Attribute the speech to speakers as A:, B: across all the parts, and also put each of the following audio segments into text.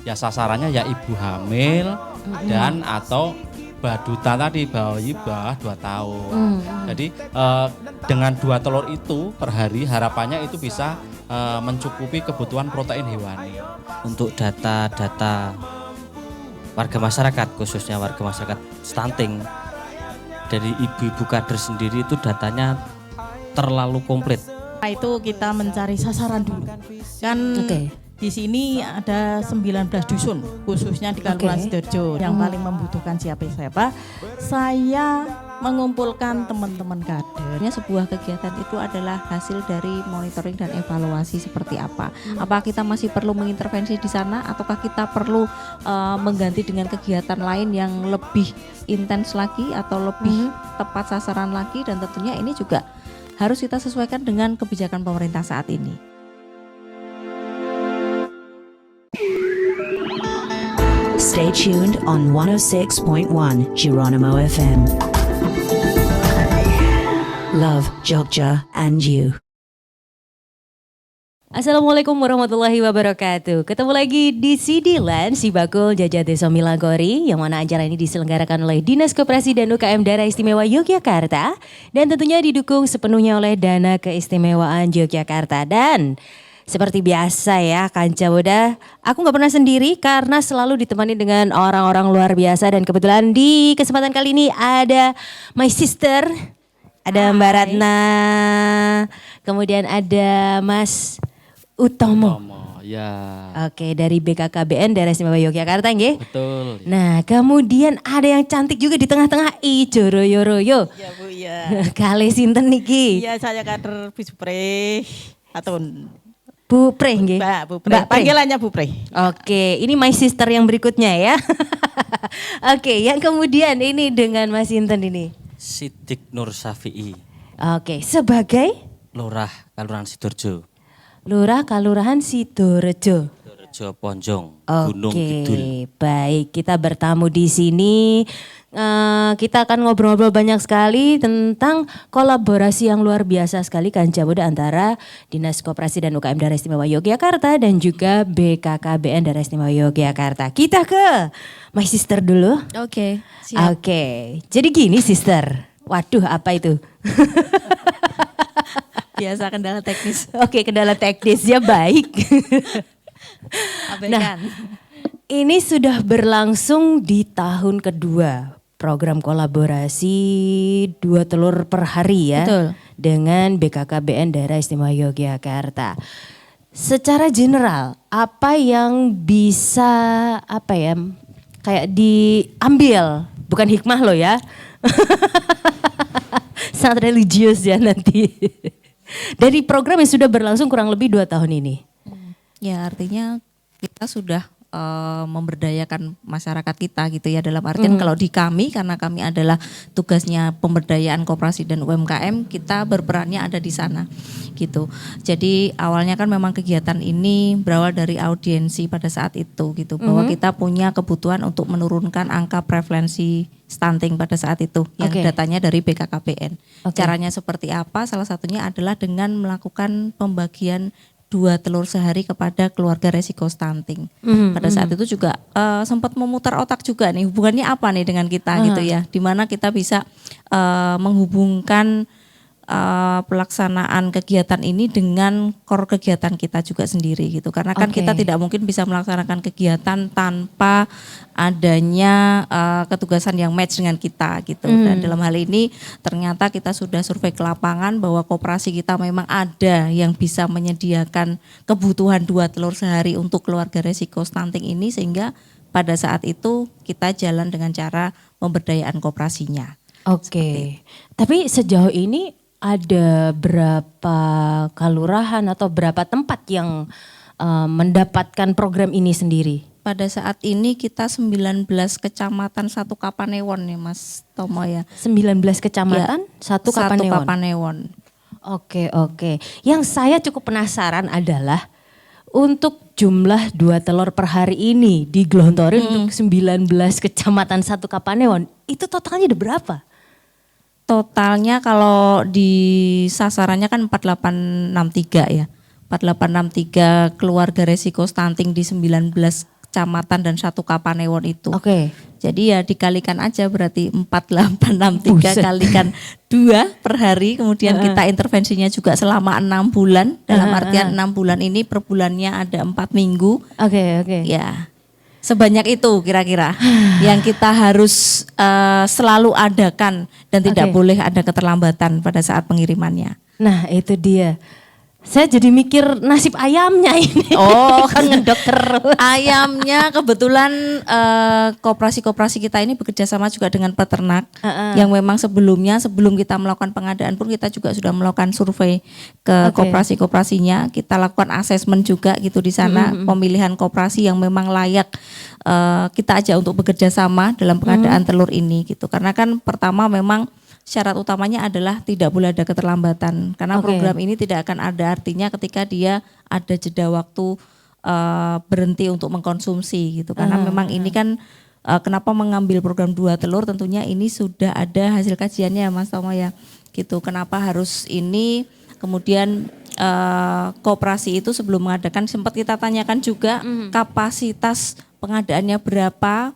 A: ya sasarannya ya ibu hamil dan atau baduta tadi bayi bawah 2 tahun. Jadi dengan 2 telur itu per hari harapannya itu bisa mencukupi kebutuhan protein hewani.
B: Untuk data-data warga masyarakat, khususnya warga masyarakat stunting, dari ibu-ibu kader sendiri itu datanya terlalu komplit.
C: Itu kita mencari sasaran dulu. Kan di sini ada 19 dusun khususnya di Kelurahan Sidoarjo yang paling membutuhkan siapa-siapa. Saya mengumpulkan teman-teman kader.
D: Sebuah kegiatan itu adalah hasil dari monitoring dan evaluasi seperti apa. Apakah kita masih perlu mengintervensi di sana ataukah kita perlu mengganti dengan kegiatan lain yang lebih intens lagi atau lebih tepat sasaran lagi, dan tentunya ini juga harus kita sesuaikan dengan kebijakan pemerintah saat ini.
E: Stay tuned on 106.1 Geronimo FM. Love Jogja and you.
F: Assalamualaikum warahmatullahi wabarakatuh. Ketemu lagi di CD Land Sibakul Jajah Desa Milagori, yang mana acara ini diselenggarakan oleh Dinas Koperasi dan UKM Daerah Istimewa Yogyakarta dan tentunya didukung sepenuhnya oleh Dana Keistimewaan Yogyakarta. Dan seperti biasa ya Kanca Boda, aku gak pernah sendiri karena selalu ditemani dengan orang-orang luar biasa. Dan kebetulan di kesempatan kali ini ada my sister, ada Mbak Ratna, kemudian ada Mas Utomo.
A: Ya.
F: Oke, dari BKKBN Daerah Istimewa Yogyakarta nggih.
A: Betul.
F: Nah, kemudian ada yang cantik juga di tengah-tengah, Ijo Royo.
C: Ya Bu ya.
F: Kali sinten niki?
C: Iya, saya kader Bu Pre atau
F: Bu Pre nggih.
C: Mbak Bu Pre. Panggilannya Bu Pre.
F: Oke, ini my sister yang berikutnya ya. Oke, yang kemudian ini dengan Mas Sinten ini.
B: Sidik Nur Syafi'i.
F: Oke, sebagai
B: Lurah Kelurahan Sidoarjo.
F: Lurah Kelurahan Sidoarjo.
B: Sidoarjo Ponjong, Gunung Kidul.
F: Baik, kita bertamu di sini. Kita akan ngobrol-ngobrol banyak sekali tentang kolaborasi yang luar biasa sekali Kanca Boda antara Dinas Koperasi dan UKM Daerah Istimewa Yogyakarta dan juga BKKBN Daerah Istimewa Yogyakarta. Kita ke my sister dulu.
D: Oke, siap.
F: Oke, jadi gini sister. Waduh, apa itu?
D: Biasa kendala teknis.
F: Oke, kendala teknis ya, baik. Nah, ini sudah berlangsung di tahun kedua program kolaborasi 2 telur per hari ya.
D: Betul.
F: Dengan BKKBN Daerah Istimewa Yogyakarta. Secara general, apa yang bisa kayak diambil, bukan hikmah loh ya. Sangat religius ya nanti. Dari program yang sudah berlangsung kurang lebih 2 tahun ini.
D: Ya, artinya kita sudah memberdayakan masyarakat kita gitu ya, dalam artian kalau di kami, karena kami adalah tugasnya pemberdayaan koperasi dan UMKM, kita berperannya ada di sana gitu. Jadi awalnya kan memang kegiatan ini berawal dari audiensi pada saat itu gitu, bahwa kita punya kebutuhan untuk menurunkan angka prevalensi stunting pada saat itu yang datanya dari BKKBN. Caranya seperti apa? Salah satunya adalah dengan melakukan pembagian 2 telur sehari kepada keluarga resiko stunting. Pada saat itu juga sempat memutar otak juga nih, hubungannya apa nih dengan kita gitu ya, dimana kita bisa menghubungkan pelaksanaan kegiatan ini dengan core kegiatan kita juga sendiri gitu, karena kan kita tidak mungkin bisa melaksanakan kegiatan tanpa adanya ketugasan yang match dengan kita gitu. Dan dalam hal ini ternyata kita sudah survei ke lapangan bahwa koperasi kita memang ada yang bisa menyediakan kebutuhan 2 telur sehari untuk keluarga resiko stunting ini, sehingga pada saat itu kita jalan dengan cara pemberdayaan koperasinya.
F: Oke. Tapi sejauh ini ada berapa kelurahan atau berapa tempat yang mendapatkan program ini sendiri?
D: Pada saat ini kita 19 kecamatan 1 Kapanewon nih Mas Tomo ya.
F: 19 kecamatan,
D: ya,
F: 1 Kapanewon.
D: Kapanewon.
F: Oke. Yang saya cukup penasaran adalah untuk jumlah 2 telur per hari ini digelontorin untuk 19 kecamatan 1 Kapanewon, itu totalnya ada berapa?
D: Totalnya kalau di sasarannya kan 4863 ya. 4863 keluarga resiko stunting di 19 kecamatan dan 1 Kapanewon itu.
F: Oke.
D: Jadi ya dikalikan aja berarti 4863
F: Buset.
D: kalikan 2 per hari. Kemudian kita intervensinya juga selama 6 bulan. Dalam artian 6 bulan ini per bulannya ada 4 minggu.
F: Oke.
D: Ya sebanyak itu kira-kira yang kita harus selalu adakan dan tidak
F: Oke.
D: boleh ada keterlambatan pada saat pengirimannya.
F: Nah itu dia. Saya jadi mikir nasib ayamnya ini.
D: Oh,
F: kan ngedok terus.
D: Ayamnya kebetulan koperasi-koperasi kita ini bekerja sama juga dengan peternak yang memang sebelum kita melakukan pengadaan pun kita juga sudah melakukan survei ke
F: Oke.
D: koperasi-koperasinya. Kita lakukan asesmen juga gitu di sana, pemilihan koperasi yang memang layak kita ajak untuk bekerja sama dalam pengadaan telur ini gitu. Karena kan pertama memang syarat utamanya adalah tidak boleh ada keterlambatan karena
F: Oke.
D: program ini tidak akan ada artinya ketika dia ada jeda waktu berhenti untuk mengkonsumsi gitu karena memang ini kan kenapa mengambil program 2 telur tentunya ini sudah ada hasil kajiannya Mas Tomo ya gitu kenapa harus ini kemudian koperasi itu sebelum mengadakan sempat kita tanyakan juga kapasitas pengadaannya berapa,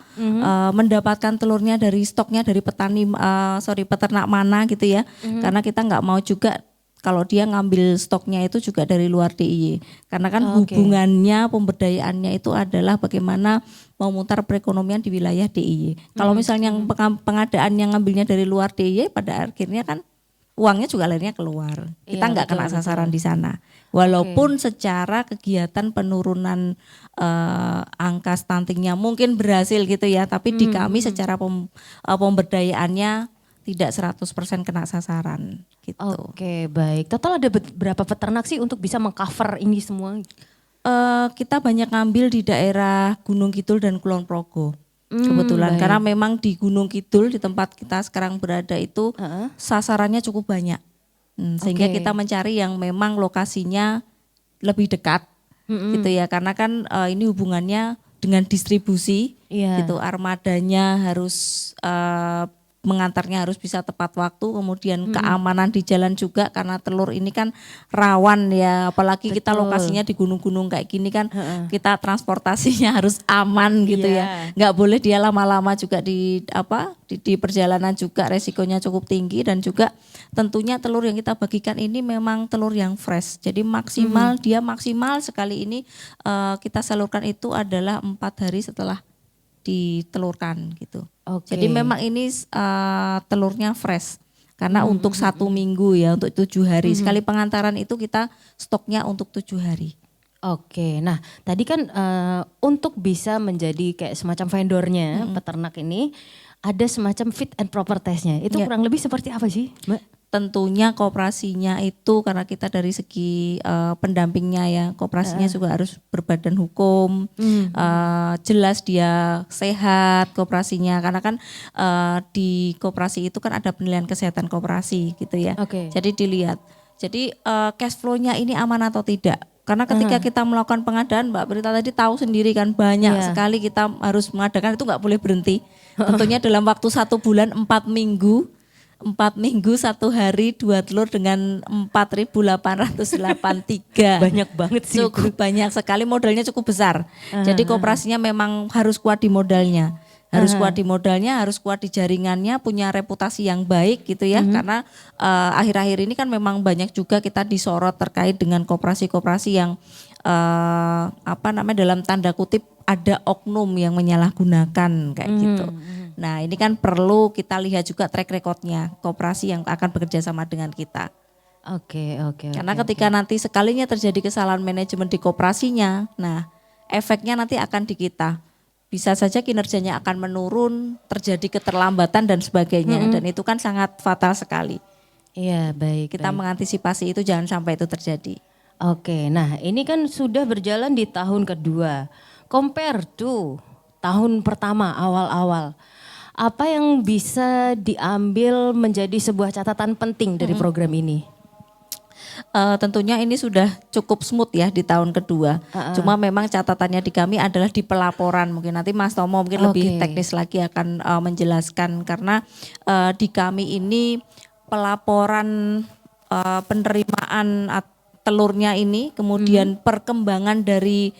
D: mendapatkan telurnya dari stoknya dari peternak mana gitu ya. Karena kita nggak mau juga kalau dia ngambil stoknya itu juga dari luar DIY. Karena kan hubungannya pemberdayaannya itu adalah bagaimana memutar perekonomian di wilayah DIY. Kalau misalnya yang pengadaan yang ngambilnya dari luar DIY pada akhirnya kan uangnya juga akhirnya keluar. Kita
F: Iya,
D: nggak kena
F: betul,
D: sasaran di sana. Walaupun secara kegiatan penurunan angka stuntingnya mungkin berhasil gitu ya, tapi di kami secara pemberdayaannya tidak 100% kena sasaran gitu.
F: Oke, baik. Total ada berapa peternak sih untuk bisa mengcover ini semua?
D: Kita banyak ngambil di daerah Gunung Kidul dan Kulon Progo. Kebetulan
F: baik.
D: karena memang di Gunung Kidul di tempat kita sekarang berada itu sasarannya cukup banyak. Sehingga
F: Oke.
D: kita mencari yang memang lokasinya lebih dekat gitu ya karena kan ini hubungannya dengan distribusi
F: Iya.
D: gitu armadanya harus mengantarnya harus bisa tepat waktu kemudian keamanan di jalan juga karena telur ini kan rawan ya apalagi kita
F: Betul.
D: lokasinya di gunung-gunung kayak gini kan kita transportasinya harus aman gitu
F: Iya.
D: ya nggak boleh dia lama-lama juga di perjalanan juga resikonya cukup tinggi dan juga tentunya telur yang kita bagikan ini memang telur yang fresh jadi maksimal dia maksimal sekali ini kita salurkan itu adalah 4 hari setelah ditelurkan gitu.
F: Oke.
D: Jadi memang ini telurnya fresh karena untuk 1 minggu ya untuk 7 hari sekali pengantaran itu kita stoknya untuk 7 hari.
F: Oke, nah tadi kan untuk bisa menjadi kayak semacam vendornya peternak ini ada semacam fit and proper testnya. Itu
D: Ya.
F: kurang lebih seperti apa sih, Mbak?
D: Tentunya kooperasinya itu karena kita dari segi pendampingnya ya kooperasinya juga harus berbadan hukum jelas dia sehat kooperasinya karena kan di kooperasi itu kan ada penilaian kesehatan kooperasi gitu ya.
F: Oke.
D: Jadi dilihat jadi cash flow-nya ini aman atau tidak karena ketika kita melakukan pengadaan Mbak Berita tadi tahu sendiri kan banyak
F: Iya.
D: sekali kita harus mengadakan itu nggak boleh berhenti tentunya dalam waktu 1 bulan 4 minggu 4 minggu 1 hari 2 telur dengan 4.883.
F: Banyak banget sih.
D: Cukup banyak sekali modalnya cukup besar. Jadi kooperasinya memang harus kuat di modalnya. Harus kuat di modalnya, harus kuat di jaringannya, punya reputasi yang baik gitu ya. Karena akhir-akhir ini kan memang banyak juga kita disorot terkait dengan koperasi-koperasi yang dalam tanda kutip ada oknum yang menyalahgunakan kayak gitu. Nah ini kan perlu kita lihat juga track recordnya koperasi yang akan bekerja sama dengan kita.
F: Oke.
D: Karena ketika nanti sekalinya terjadi kesalahan manajemen di koperasinya, nah efeknya nanti akan di kita. Bisa saja kinerjanya akan menurun, terjadi keterlambatan dan sebagainya. Dan itu kan sangat fatal sekali.
F: Iya, baik.
D: Kita mengantisipasi itu jangan sampai itu terjadi.
F: Oke, nah ini kan sudah berjalan di tahun kedua. Compare to tahun pertama awal-awal. Apa yang bisa diambil menjadi sebuah catatan penting dari program ini?
D: Tentunya ini sudah cukup smooth ya di tahun kedua. Cuma memang catatannya di kami adalah di pelaporan. Mungkin nanti Mas Tomo mungkin lebih teknis lagi akan menjelaskan. Karena di kami ini pelaporan penerimaan telurnya ini, kemudian perkembangan dari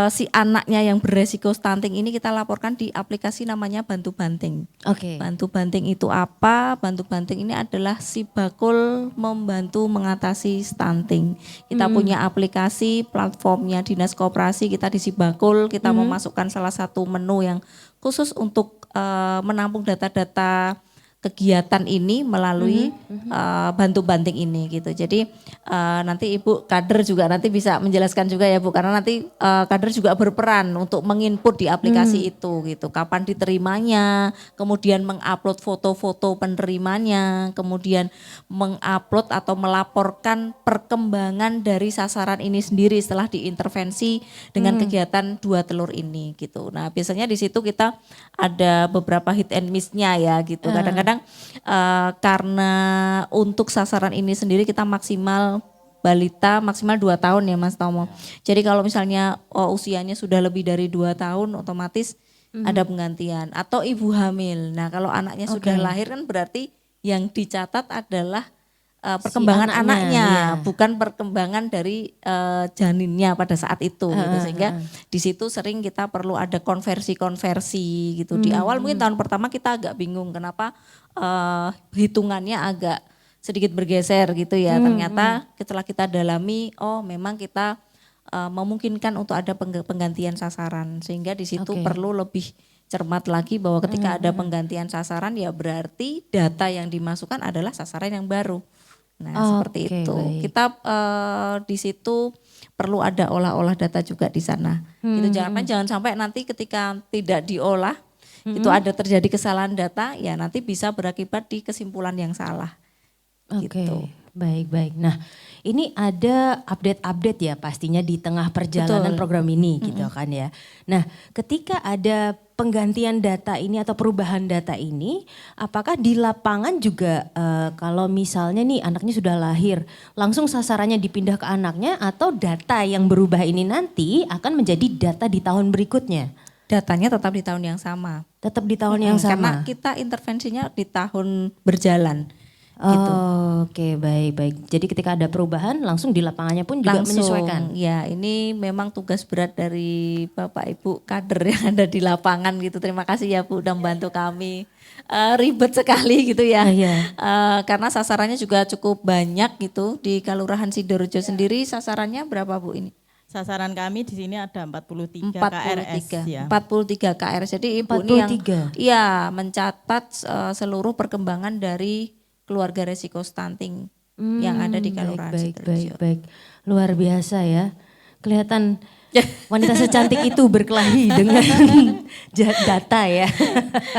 D: si anaknya yang beresiko stunting ini kita laporkan di aplikasi namanya Bantu Banting.
F: Oke.
D: Bantu Banting itu apa? Bantu Banting ini adalah si bakul membantu mengatasi stunting. Kita punya aplikasi, platformnya Dinas Koperasi, kita di Sibakul, kita memasukkan salah satu menu yang khusus untuk menampung data-data kegiatan ini melalui Bantu Banting ini gitu. Jadi nanti Ibu Kader juga nanti bisa menjelaskan juga ya Bu, karena nanti Kader juga berperan untuk menginput di aplikasi itu gitu. Kapan diterimanya, kemudian mengupload foto-foto penerimanya, kemudian mengupload atau melaporkan perkembangan dari sasaran ini sendiri setelah diintervensi dengan kegiatan 2 telur ini gitu. Nah biasanya di situ kita ada beberapa hit and miss-nya ya gitu. Kadang-kadang karena untuk sasaran ini sendiri kita maksimal balita maksimal 2 tahun ya Mas Tomo. Jadi kalau misalnya usianya sudah lebih dari 2 tahun otomatis ada penggantian atau ibu hamil. Nah kalau anaknya sudah lahir kan berarti yang dicatat adalah perkembangan
F: Si
D: anaknya,
F: iya.
D: bukan perkembangan dari janinnya pada saat itu gitu. Sehingga di situ sering kita perlu ada konversi-konversi gitu. Di awal mungkin tahun pertama kita agak bingung kenapa hitungannya agak sedikit bergeser gitu ya. Ternyata setelah kita dalami, oh memang kita memungkinkan untuk ada penggantian sasaran. Sehingga di situ perlu lebih cermat lagi bahwa ketika ada penggantian sasaran ya berarti data yang dimasukkan adalah sasaran yang baru. Nah seperti itu.
F: Baik.
D: Kita di situ perlu ada olah-olah data juga di sana. Gitu jangan sampai nanti ketika tidak diolah itu ada terjadi kesalahan data ya nanti bisa berakibat di kesimpulan yang salah.
F: Oke,
D: Gitu.
F: baik-baik. Nah, ini ada update-update ya pastinya di tengah perjalanan
D: Betul.
F: program ini gitu kan ya. Nah, ketika ada penggantian data ini atau perubahan data ini, apakah di lapangan juga kalau misalnya nih anaknya sudah lahir, langsung sasarannya dipindah ke anaknya atau data yang berubah ini nanti akan menjadi data di tahun berikutnya?
D: Datanya tetap di tahun yang sama.
F: Tetap di tahun yang
D: Karena
F: sama?
D: kita intervensinya di tahun berjalan. Gitu.
F: Oh, oke, baik-baik. Jadi ketika ada perubahan langsung di lapangannya pun juga menyesuaikan?
D: Ya ini memang tugas berat dari Bapak Ibu kader yang ada di lapangan gitu. Terima kasih ya Bu udah membantu kami. Ribet sekali gitu ya. Karena sasarannya juga cukup banyak gitu. Di Kelurahan Sidorejo sendiri sasarannya berapa Bu ini?
C: Sasaran kami di sini ada 43 KRS
D: 43,
C: ya.
D: 43 KRS. Jadi Ibu ini yang
F: 43?
D: iya mencatat seluruh perkembangan dari keluarga resiko stunting yang ada di Kelurahan Sidorejo.
F: Baik. Luar biasa ya. Kelihatan wanita secantik itu berkelahi dengan data ya.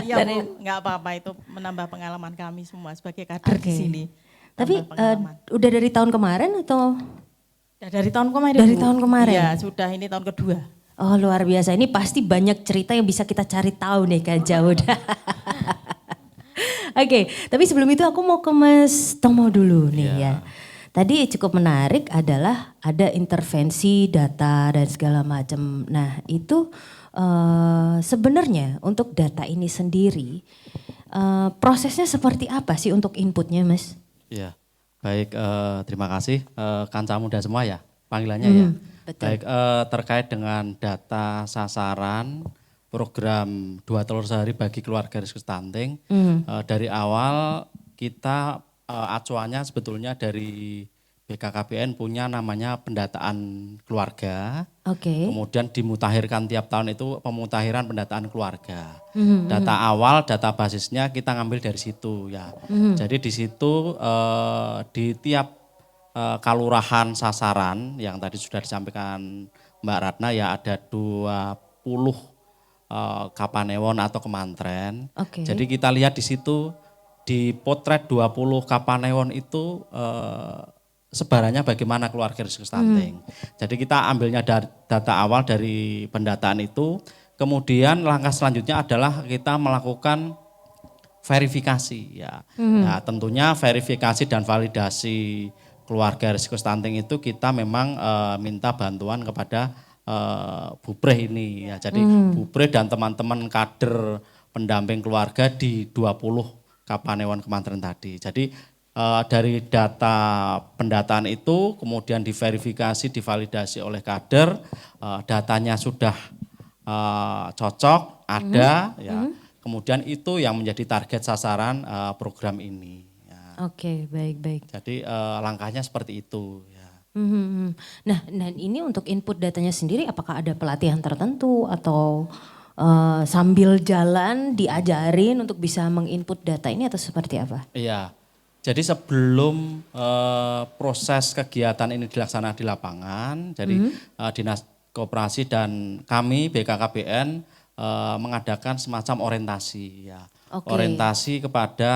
C: Iya Bu, nggak apa-apa itu menambah pengalaman kami semua sebagai kader di sini.
F: Tapi
C: Tambah pengalaman.
F: udah dari tahun kemarin atau?
C: Dari tahun kemarin
F: Dari
C: Bu.
F: tahun kemarin?
C: Iya sudah ini tahun kedua.
F: Oh luar biasa, ini pasti banyak cerita yang bisa kita cari tahu nih Kak Jauda. Oke, tapi sebelum itu aku mau ke Mas Tomo dulu nih ya. Tadi cukup menarik adalah ada intervensi data dan segala macam. Nah itu sebenarnya untuk data ini sendiri prosesnya seperti apa sih untuk inputnya Mas?
A: Ya, baik terima kasih Kanca Muda semua ya panggilannya ya.
F: Betul.
A: Baik terkait dengan data sasaran program 2 telur sehari bagi keluarga risiko stunting. Dari awal kita acuannya sebetulnya dari BKKBN punya namanya pendataan keluarga.
F: Oke.
A: Kemudian dimutakhirkan tiap tahun itu pemutakhiran pendataan keluarga. Data awal, data basisnya kita ngambil dari situ ya. Jadi di situ di tiap kalurahan sasaran yang tadi sudah disampaikan Mbak Ratna ya ada 20 kapanewon atau kemantren.
F: Oke.
A: Jadi kita lihat di situ di potret 20 kapanewon itu sebarannya bagaimana keluarga risiko stunting. Jadi kita ambilnya dari data awal dari pendataan itu, kemudian langkah selanjutnya adalah kita melakukan verifikasi ya. Nah, tentunya verifikasi dan validasi keluarga risiko stunting itu kita memang minta bantuan kepada Bupreh ini ya. Jadi Bupreh dan teman-teman kader pendamping keluarga di 20 kapanewon kemantren tadi. Jadi dari data pendataan itu kemudian diverifikasi, divalidasi oleh kader, datanya sudah cocok, ada, ya. Kemudian itu yang menjadi target sasaran program ini. Ya.
F: Oke, baik.
A: Jadi langkahnya seperti itu. Ya.
F: Nah, dan ini untuk input datanya sendiri, apakah ada pelatihan tertentu atau sambil jalan diajarin untuk bisa menginput data ini atau seperti apa?
A: Iya. Jadi sebelum proses kegiatan ini dilaksanakan di lapangan, jadi Dinas Koperasi dan kami BKKBN mengadakan semacam orientasi ya.
F: Oke.
A: Orientasi kepada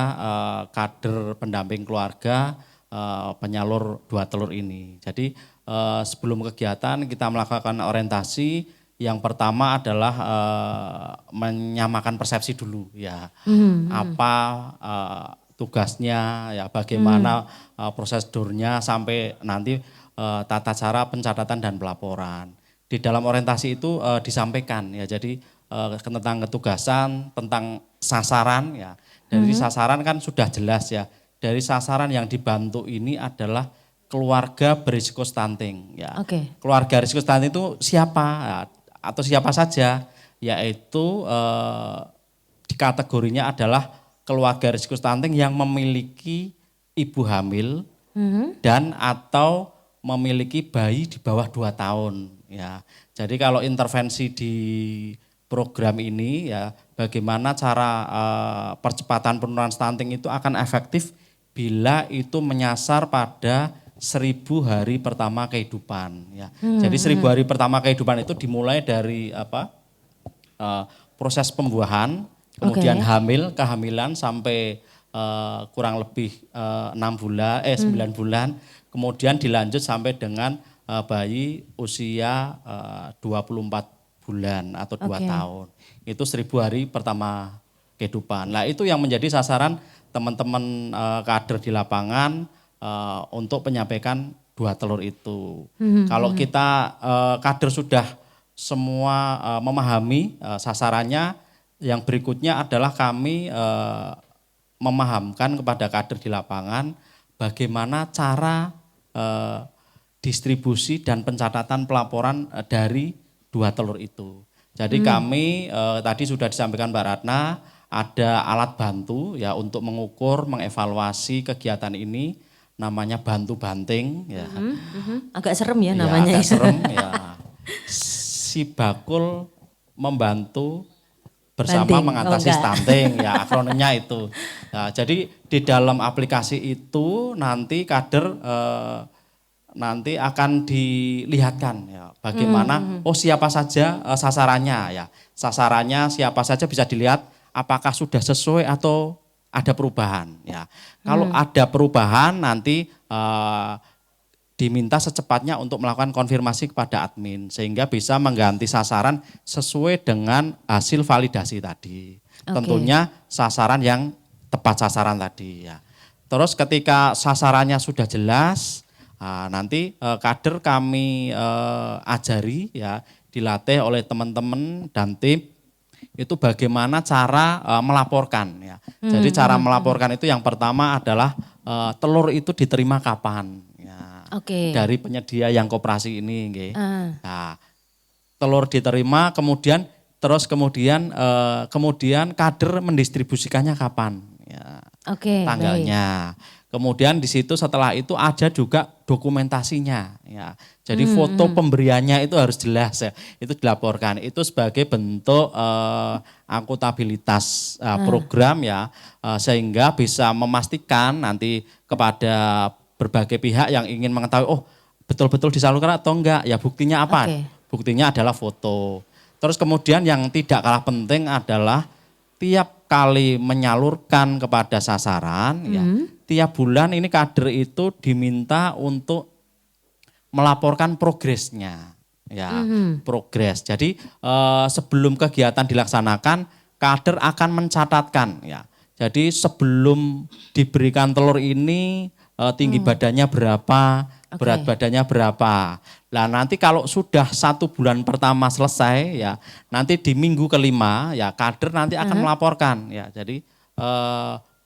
A: kader pendamping keluarga penyalur 2 telur ini. Jadi sebelum kegiatan kita melakukan orientasi, yang pertama adalah menyamakan persepsi dulu ya. Apa tugasnya ya, bagaimana prosedurnya sampai nanti tata cara pencatatan dan pelaporan. Di dalam orientasi itu disampaikan ya, jadi tentang ketugasan, tentang sasaran ya. Dari sasaran kan sudah jelas ya. Dari sasaran yang dibantu ini adalah keluarga berisiko stunting ya.
F: Oke.
A: Keluarga berisiko stunting itu siapa ya, atau siapa saja, yaitu di kategorinya adalah keluarga risiko stunting yang memiliki ibu hamil dan atau memiliki bayi di bawah 2 tahun ya. Jadi kalau intervensi di program ini ya, bagaimana cara percepatan penurunan stunting itu akan efektif bila itu menyasar pada 1000 hari pertama kehidupan ya. Jadi 1000 hari pertama kehidupan itu dimulai dari proses pembuahan, kemudian kehamilan sampai kurang lebih 9 bulan, kemudian dilanjut sampai dengan bayi usia 24 bulan atau 2 tahun. Itu 1000 hari pertama kehidupan. Nah itu yang menjadi sasaran teman-teman kader di lapangan untuk menyampaikan 2 telur itu. Kalau kita kader sudah semua memahami sasarannya, yang berikutnya adalah kami memahamkan kepada kader di lapangan bagaimana cara distribusi dan pencatatan pelaporan dari 2 telur itu. Jadi kami tadi sudah disampaikan Mbak Ratna, ada alat bantu ya untuk mengukur, mengevaluasi kegiatan ini, namanya bantu banting ya.
F: Agak serem ya namanya.
A: Agak serem ya. Si bakul membantu bersama
F: Banting.
A: mengatasi stunting ya, akronimnya itu. Nah, jadi di dalam aplikasi itu nanti kader nanti akan dilihatkan ya bagaimana siapa saja sasarannya ya. Sasarannya siapa saja bisa dilihat apakah sudah sesuai atau ada perubahan ya. Kalau ada perubahan nanti diminta secepatnya untuk melakukan konfirmasi kepada admin sehingga bisa mengganti sasaran sesuai dengan hasil validasi tadi. Tentunya sasaran yang tepat sasaran tadi ya. Terus ketika sasarannya sudah jelas, nanti kader kami ajari ya, dilatih oleh teman-teman dan tim itu bagaimana cara melaporkan ya. Jadi cara melaporkan itu yang pertama adalah telur itu diterima kapan ya. Dari penyedia yang koperasi ini nggih. Nah, telur diterima kemudian kader mendistribusikannya kapan ya. Tanggalnya. Baik. Kemudian di situ setelah itu ada juga dokumentasinya ya. Jadi foto pemberiannya itu harus jelas ya. Itu dilaporkan. Itu sebagai bentuk akuntabilitas program ya, sehingga bisa memastikan nanti kepada berbagai pihak yang ingin mengetahui betul-betul disalurkan atau enggak. Ya buktinya apa? Buktinya adalah foto. Terus kemudian yang tidak kalah penting adalah tiap kali menyalurkan kepada sasaran ya, tiap bulan ini kader itu diminta untuk melaporkan progresnya ya, progres. Jadi sebelum kegiatan dilaksanakan kader akan mencatatkan ya. Jadi sebelum diberikan telur ini tinggi badannya berapa, berat badannya berapa. Nah nanti kalau sudah 1 bulan pertama selesai ya, nanti di minggu ke-5 ya kader nanti akan melaporkan ya. Jadi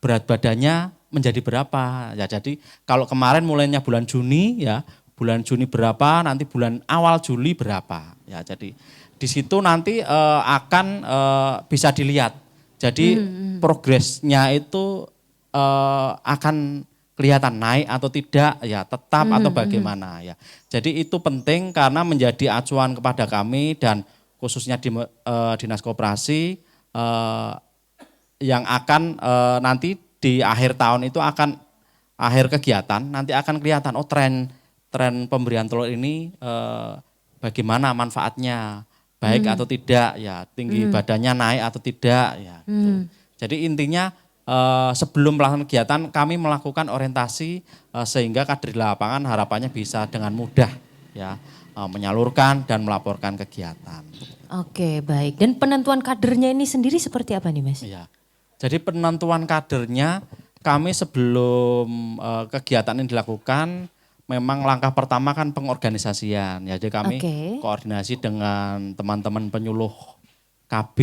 A: berat badannya menjadi berapa. Ya jadi kalau kemarin mulainya bulan Juni ya, bulan Juni berapa, nanti bulan awal Juli berapa. Ya jadi di situ nanti akan bisa dilihat. Jadi progresnya itu akan kelihatan naik atau tidak, ya tetap atau bagaimana ya. Jadi itu penting karena menjadi acuan kepada kami dan khususnya di Dinas Koperasi yang akan nanti di akhir tahun itu akan akhir kegiatan nanti akan kelihatan tren pemberian telur ini bagaimana manfaatnya, baik atau tidak ya, tinggi badannya naik atau tidak ya. Gitu. Jadi intinya sebelum pelaksanaan kegiatan kami melakukan orientasi sehingga kader di lapangan harapannya bisa dengan mudah ya menyalurkan dan melaporkan kegiatan.
F: Oke, baik. Dan penentuan kadernya ini sendiri seperti apa nih, Mas?
A: Ya. Jadi penentuan kadernya kami sebelum kegiatan ini dilakukan memang langkah pertama kan pengorganisasian. Ya, jadi kami koordinasi dengan teman-teman penyuluh KB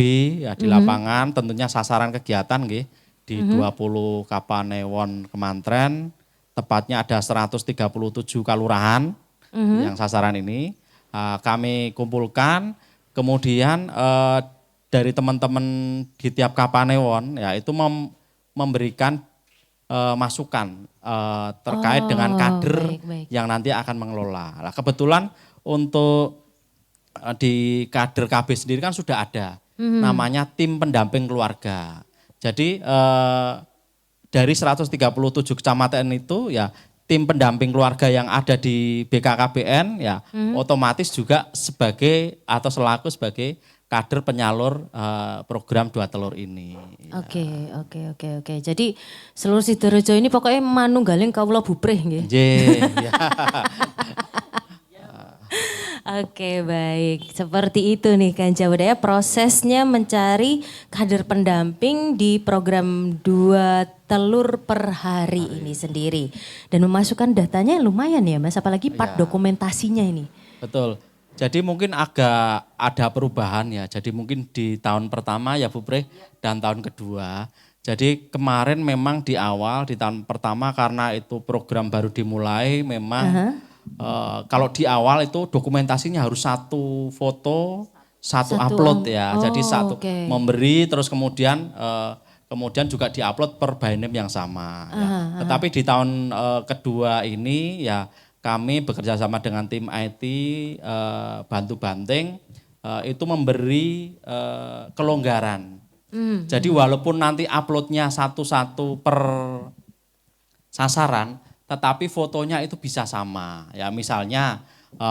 A: ya di lapangan, tentunya sasaran kegiatan nggih. Di 20 Kapanewon Kemantren, tepatnya ada 137 kalurahan yang sasaran ini. Kami kumpulkan, kemudian dari teman-teman di tiap Kapanewon ya itu memberikan masukan terkait dengan kader yang nanti akan mengelola. Nah, kebetulan untuk di kader KB sendiri kan sudah ada, namanya tim pendamping keluarga. Jadi dari 137 kecamatan itu ya tim pendamping keluarga yang ada di BKKBN ya otomatis juga sebagai atau selaku sebagai kader penyalur program Dua Telur ini. Ya.
F: Oke. Jadi seluruh Sidorejo ini pokoknya manunggaling kawula buprih nggih.
A: Nggih.
F: Oke, baik. Seperti itu nih kan Budaya prosesnya mencari kader pendamping di program 2 telur per hari ini sendiri. Dan memasukkan datanya lumayan ya Mas, apalagi part dokumentasinya ini.
A: Betul. Jadi mungkin agak ada perubahan ya. Jadi mungkin di tahun pertama ya Bu Pre dan tahun kedua. Jadi kemarin memang di awal di tahun pertama karena itu program baru dimulai memang kalau di awal itu dokumentasinya harus satu foto, satu upload ya. Jadi satu memberi terus kemudian juga diupload per by name yang sama. Ya. Tetapi di tahun kedua ini ya kami bekerja sama dengan tim IT Bantu Banting itu memberi kelonggaran. Jadi walaupun nanti uploadnya satu-satu per sasaran, tetapi fotonya itu bisa sama. Ya misalnya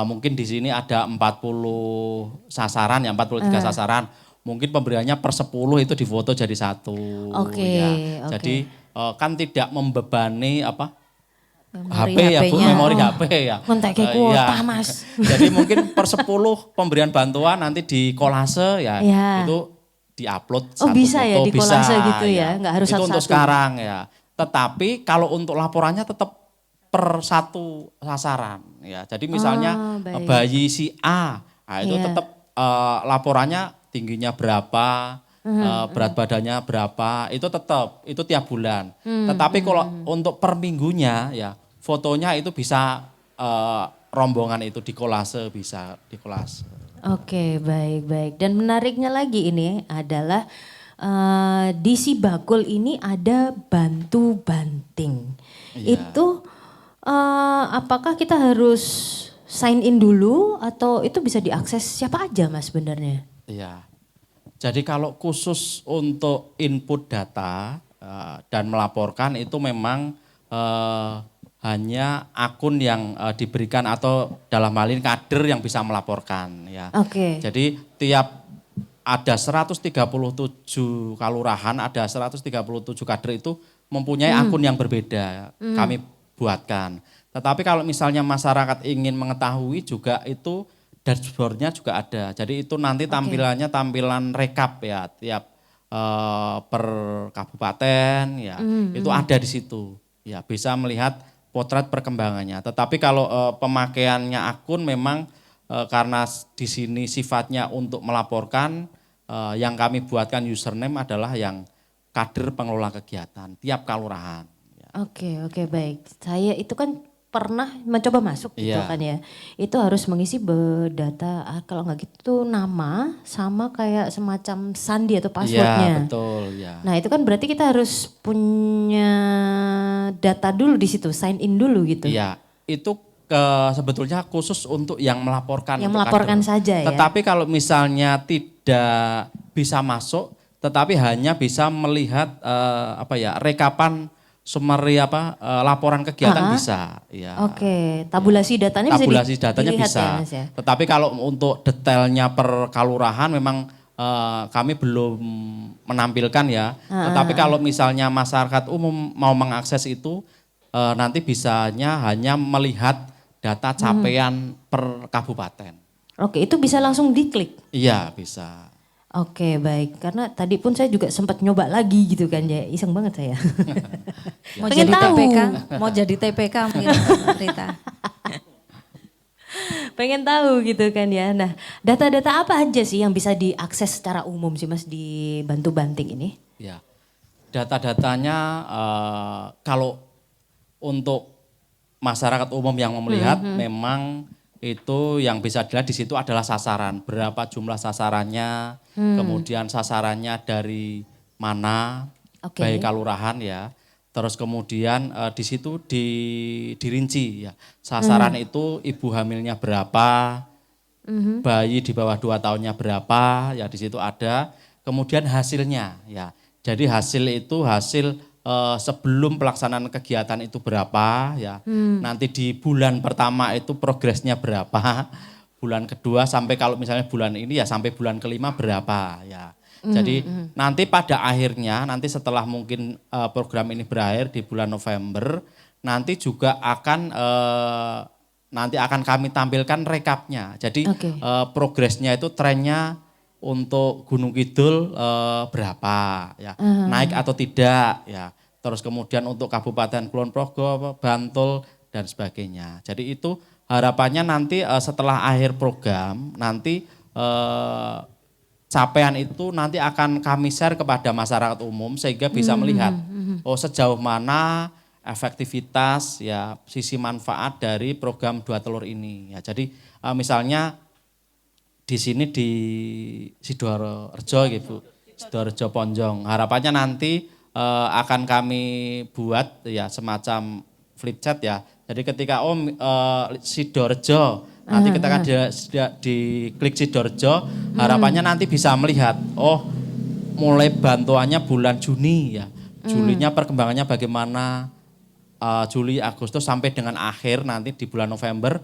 A: mungkin di sini ada 40 sasaran ya 43 sasaran. Mungkin pemberiannya per 10 itu difoto jadi satu. Jadi kan tidak membebani HP ya Bu, memori HP ya.
F: Kontak kuota Mas.
A: Jadi mungkin per 10 pemberian bantuan nanti di kolase ya itu diupload satu
F: bisa
A: foto.
F: Ya di kolase gitu ya, nggak harus
A: satu-satu. Itu untuk sekarang ya. Tetapi kalau untuk laporannya tetap per satu sasaran ya. Jadi misalnya bayi si A, nah itu tetap laporannya tingginya berapa, berat badannya berapa, itu tetap itu tiap bulan. Tetapi kalau untuk per minggunya ya fotonya itu bisa rombongan itu dikolase, bisa dikolase.
F: Oke, baik. Dan menariknya lagi ini adalah di si bakul ini ada bantu banting. Itu apakah kita harus sign in dulu atau itu bisa diakses siapa aja Mas sebenarnya?
A: Iya. Jadi kalau khusus untuk input data dan melaporkan itu memang hanya akun yang diberikan atau dalam hal ini kader yang bisa melaporkan ya. Jadi tiap ada 137 kalurahan, ada 137 kader itu mempunyai akun yang berbeda. Kami buatkan. Tetapi kalau misalnya masyarakat ingin mengetahui juga itu dashboardnya juga ada. Jadi itu nanti tampilannya tampilan rekap ya tiap per kabupaten ya. Itu ada di situ. Ya bisa melihat potret perkembangannya. Tetapi kalau pemakaiannya akun memang karena di sini sifatnya untuk melaporkan yang kami buatkan username adalah yang kader pengelola kegiatan tiap kalurahan. Ya.
F: Oke, baik. Saya itu kan pernah mencoba masuk gitu
A: Iya.
F: kan ya. Itu harus mengisi data, kalau nggak gitu nama sama kayak semacam sandi atau
A: Iya,
F: passwordnya.
A: betul ya.
F: Nah itu kan berarti kita harus punya data dulu di situ, sign in dulu gitu.
A: Iya, itu sebetulnya khusus untuk yang melaporkan.
F: Yang
A: untuk
F: melaporkan
A: kader.
F: saja ya.
A: Tetapi kalau misalnya tidak bisa masuk, tetapi hanya bisa melihat rekapan summary laporan kegiatan bisa. Ya.
F: Oke, tabulasi datanya
A: Tabulasi
F: bisa
A: datanya
F: dilihat
A: bisa.
F: ya Mas ya.
A: Tetapi kalau untuk detailnya per kalurahan memang kami belum menampilkan ya. Tetapi kalau misalnya masyarakat umum mau mengakses itu nanti bisanya hanya melihat data capaian per kabupaten.
F: Oke, itu bisa langsung diklik.
A: Iya bisa.
F: Oke, baik. Karena tadi pun saya juga sempat nyoba lagi gitu kan ya. Iseng banget saya.
D: Mau
F: Pengen
D: jadi
F: tahu.
D: TPK, mau jadi TPK mungkin Rita.
F: Pengen tahu gitu kan ya. Nah, data-data apa aja sih yang bisa diakses secara umum sih Mas di Bantu Banting ini?
A: Ya. Data-datanya kalau untuk masyarakat umum yang mau melihat memang itu yang bisa dilihat di situ adalah sasaran, berapa jumlah sasarannya, kemudian sasarannya dari mana,
F: Oke.
A: baik kalurahan ya. Terus kemudian di situ dirinci ya. Sasaran itu ibu hamilnya berapa, bayi di bawah 2 tahunnya berapa, ya di situ ada. Kemudian hasilnya ya. Jadi hasil itu hasil sebelum pelaksanaan kegiatan itu berapa ya. Nanti di bulan pertama itu progresnya berapa. Bulan kedua sampai kalau misalnya bulan ini ya sampai bulan kelima berapa ya. Jadi nanti pada akhirnya nanti setelah mungkin program ini berakhir di bulan November nanti juga akan nanti akan kami tampilkan rekapnya. Jadi progresnya itu trennya untuk Gunung Kidul berapa ya, naik atau tidak ya. Terus kemudian untuk Kabupaten Kulon Progo, Bantul dan sebagainya. Jadi itu harapannya nanti setelah akhir program nanti capaian itu nanti akan kami share kepada masyarakat umum sehingga bisa melihat sejauh mana efektivitas ya sisi manfaat dari program 2 telur ini ya. Jadi misalnya di sini di Sidoarjo gitu, Sidoarjo Ponjong. Harapannya nanti akan kami buat ya semacam flip chart ya. Jadi ketika Sidoarjo nanti kita akan di klik Sidoarjo, harapannya nanti bisa melihat mulai bantuannya bulan Juni ya. Julinya perkembangannya bagaimana, Juli, Agustus sampai dengan akhir nanti di bulan November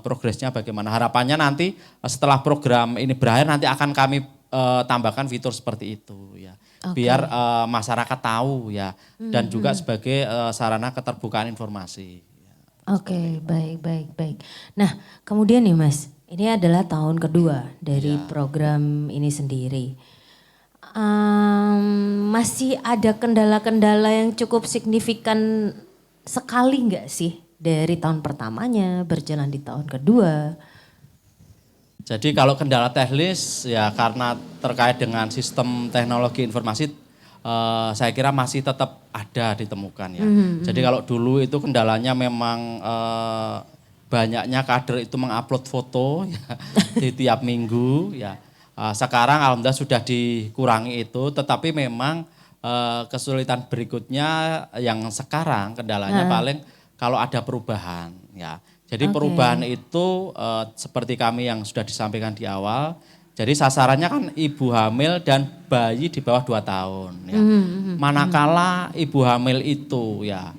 A: progresnya bagaimana. Harapannya nanti setelah program ini berakhir nanti akan kami tambahkan fitur seperti itu ya. Biar masyarakat tahu ya dan juga sebagai sarana keterbukaan informasi.
F: Oke, baik. Nah, kemudian nih Mas, ini adalah tahun kedua dari program ini sendiri. Masih ada kendala-kendala yang cukup signifikan sekali nggak sih dari tahun pertamanya berjalan di tahun kedua?
A: Jadi kalau kendala teknis ya karena terkait dengan sistem teknologi informasi saya kira masih tetap ada ditemukan ya. Jadi kalau dulu itu kendalanya memang banyaknya kader itu mengupload foto ya, di tiap minggu ya. Sekarang alhamdulillah sudah dikurangi itu, tetapi memang kesulitan berikutnya yang sekarang kendalanya paling kalau ada perubahan ya. Jadi perubahan itu seperti kami yang sudah disampaikan di awal. Jadi sasarannya kan ibu hamil dan bayi di bawah 2 tahun ya. Manakala ibu hamil itu ya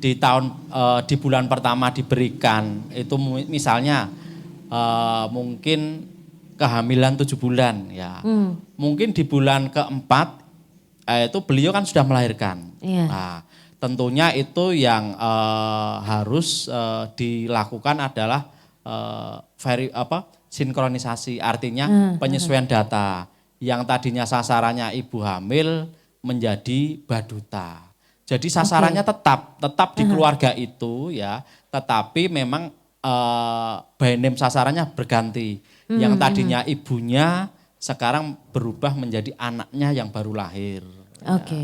A: di bulan pertama diberikan itu misalnya mungkin kehamilan 7 bulan ya. Mungkin di bulan keempat itu beliau kan sudah melahirkan. Nah, tentunya itu yang harus dilakukan adalah sinkronisasi, artinya penyesuaian data yang tadinya sasarannya ibu hamil menjadi baduta. Jadi sasarannya tetap di keluarga itu ya, tetapi memang by name sasarannya berganti. Yang tadinya ibunya sekarang berubah menjadi anaknya yang baru lahir.
F: Oke.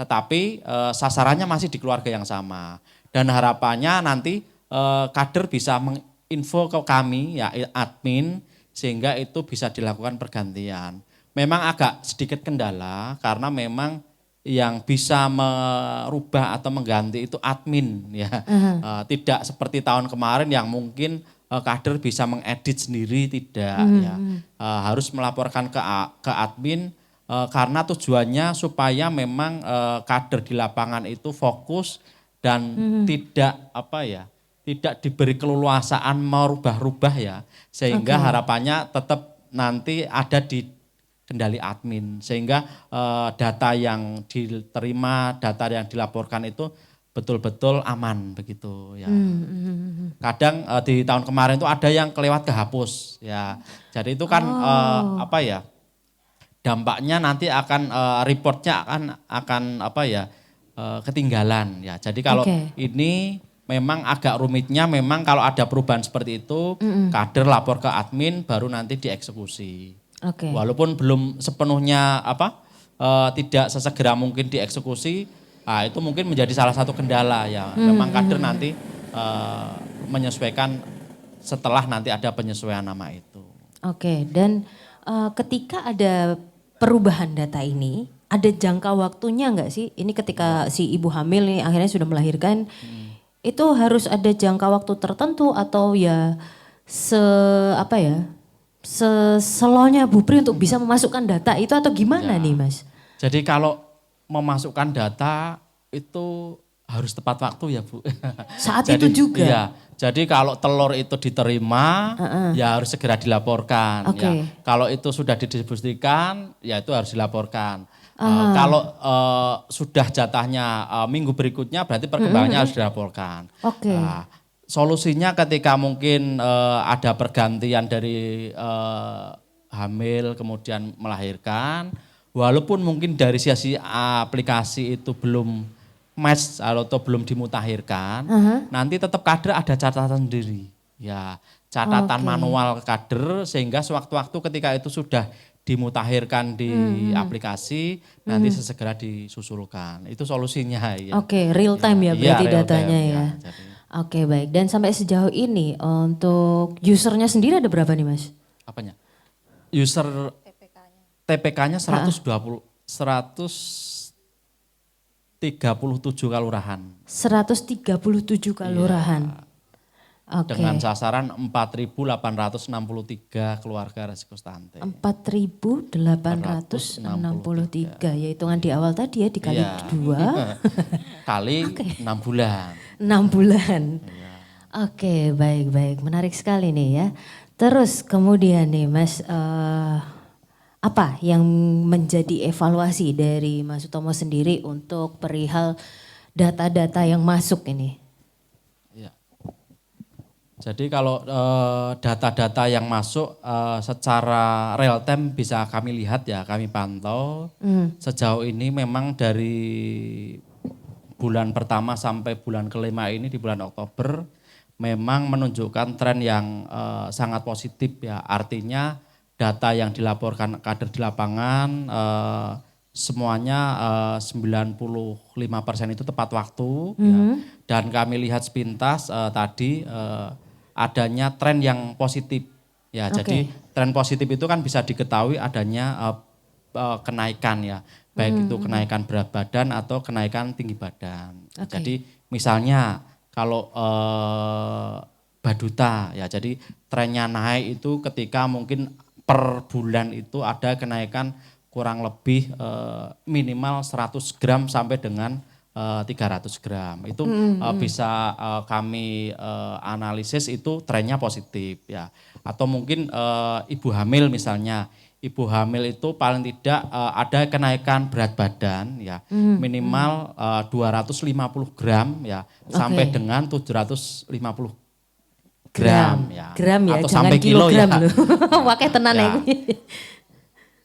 A: tetapi sasarannya masih di keluarga yang sama. Dan harapannya nanti kader bisa menginfo ke kami ya admin sehingga itu bisa dilakukan pergantian. Memang agak sedikit kendala karena memang yang bisa merubah atau mengganti itu admin ya. Tidak seperti tahun kemarin yang mungkin kader bisa mengedit sendiri, tidak ya. Harus melaporkan ke admin karena tujuannya supaya memang kader di lapangan itu fokus dan tidak diberi keleluasaan merubah-rubah ya, sehingga harapannya tetap nanti ada di kendali admin sehingga data yang diterima, data yang dilaporkan itu betul-betul aman begitu ya. Kadang di tahun kemarin itu ada yang kelewat kehapus ya. Jadi itu kan dampaknya nanti akan reportnya akan ketinggalan ya. Jadi kalau ini memang agak rumitnya memang kalau ada perubahan seperti itu kader lapor ke admin baru nanti dieksekusi. Walaupun belum sepenuhnya tidak sesegera mungkin dieksekusi, itu mungkin menjadi salah satu kendala ya. Memang kader nanti menyesuaikan setelah nanti ada penyesuaian nama itu.
F: Dan ketika ada perubahan data ini, ada jangka waktunya enggak sih? Ini ketika si ibu hamil nih akhirnya sudah melahirkan, itu harus ada jangka waktu tertentu atau ya selonya Bu Pri untuk bisa memasukkan data itu atau gimana nih Mas?
A: Jadi kalau memasukkan data itu harus tepat waktu ya Bu.
F: Saat itu juga?
A: Iya, jadi kalau telur itu diterima ya harus segera dilaporkan. Ya. Kalau itu sudah didistribusikan ya itu harus dilaporkan. Kalau sudah jatahnya minggu berikutnya berarti perkembangannya harus dilaporkan. Solusinya ketika mungkin ada pergantian dari hamil kemudian melahirkan, walaupun mungkin dari sisi aplikasi itu belum match atau belum dimutakhirkan, nanti tetap kader ada catatan sendiri. Ya, catatan manual kader sehingga sewaktu-waktu ketika itu sudah dimutakhirkan di aplikasi, nanti sesegera disusulkan. Itu solusinya ya.
F: Real time ya berarti datanya
A: time,
F: ya.
A: Jadi,
F: baik. Dan sampai sejauh ini untuk usernya sendiri ada berapa nih Mas?
A: Apanya? User TPK-nya 137 kelurahan.
F: 137 kelurahan.
A: Dengan sasaran 4.863 keluarga resiko stunting.
F: 4.863 ya hitungan di awal tadi ya dikali 2
A: kali 6 bulan.
F: 6 bulan. Baik. Menarik sekali nih ya. Terus kemudian nih Mas, apa yang menjadi evaluasi dari Mas Utomo sendiri untuk perihal data-data yang masuk ini?
A: Jadi kalau data-data yang masuk secara real time bisa kami lihat ya, kami pantau. Sejauh ini memang dari bulan pertama sampai bulan kelima ini di bulan Oktober memang menunjukkan tren yang sangat positif ya. Artinya data yang dilaporkan kader di lapangan semuanya 95% itu tepat waktu ya. Dan kami lihat sepintas tadi adanya tren yang positif ya. Jadi tren positif itu kan bisa diketahui adanya kenaikan ya, baik itu kenaikan berat badan atau kenaikan tinggi badan. Jadi misalnya kalau Baduta ya, jadi trennya naik itu ketika mungkin per bulan itu ada kenaikan kurang lebih minimal 100 gram sampai dengan 300 gram. Itu bisa kami analisis itu trennya positif ya. Atau mungkin ibu hamil misalnya, ibu hamil itu paling tidak ada kenaikan berat badan ya, minimal 250 gram ya, sampai dengan 750 gram ya.
F: Gram ya,
A: atau
F: jangan
A: sampai kilo ya.
F: Pakai tenan ya.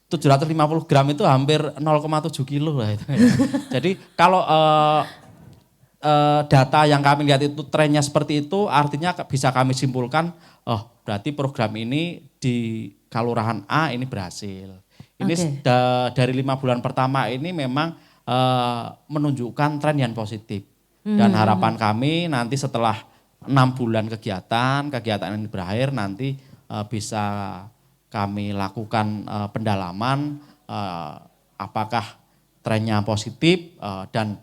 A: 750 gram itu hampir 0,7 kilo lah itu. Jadi kalau data yang kami lihat itu trennya seperti itu, artinya bisa kami simpulkan, oh berarti program ini di Kelurahan A ini berhasil. Ini dari 5 bulan pertama ini memang menunjukkan tren yang positif. Dan harapan kami nanti setelah 6 bulan kegiatan ini berakhir nanti bisa kami lakukan pendalaman apakah trennya positif dan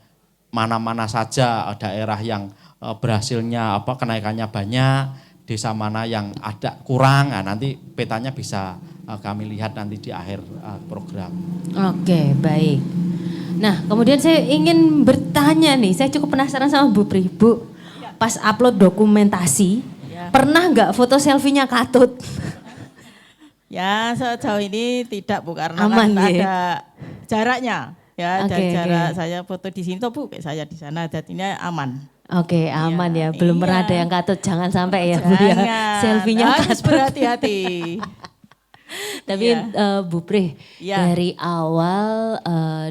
A: mana-mana saja daerah yang berhasilnya kenaikannya banyak, desa mana yang ada kurang, nanti petanya bisa kami lihat nanti di akhir program.
F: Oke, baik. Nah, kemudian saya ingin bertanya nih, saya cukup penasaran sama Bu Pri. Bu, pas upload dokumentasi, pernah nggak foto selfie-nya Katut?
C: Ya sejauh ini tidak Bu, karena
F: Aman,
C: kan
F: ya?
C: ada jaraknya. Ya,
F: Oke,
C: jarak
F: oke.
C: saya foto di sini tuh Bu, kayak saya di sana, jadinya aman.
F: Oke, aman ya. Belum
C: Iya.
F: pernah ada yang Katut, jangan sampai ya Bu ya.
C: Jangan,
F: Selfie-nya
C: harus
F: Katut.
C: berhati-hati.
F: Tapi Bu Pri,
C: Iya.
F: dari awal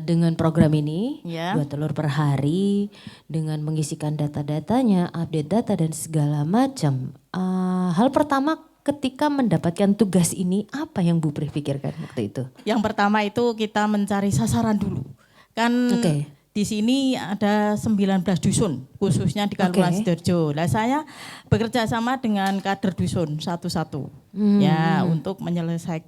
F: dengan program ini,
C: Iya.
F: 2 telur per hari, dengan mengisikan data-datanya, update data dan segala macam. Hal pertama ketika mendapatkan tugas ini, apa yang Bu Pri pikirkan waktu itu?
C: Yang pertama itu kita mencari sasaran dulu. Kan
F: Oke.
C: di sini ada 19 dusun, khususnya di Kalurahan
F: Oke.
C: Sidoarjo. Nah, saya bekerja sama dengan kader dusun satu-satu. Ya, untuk menyelesaikan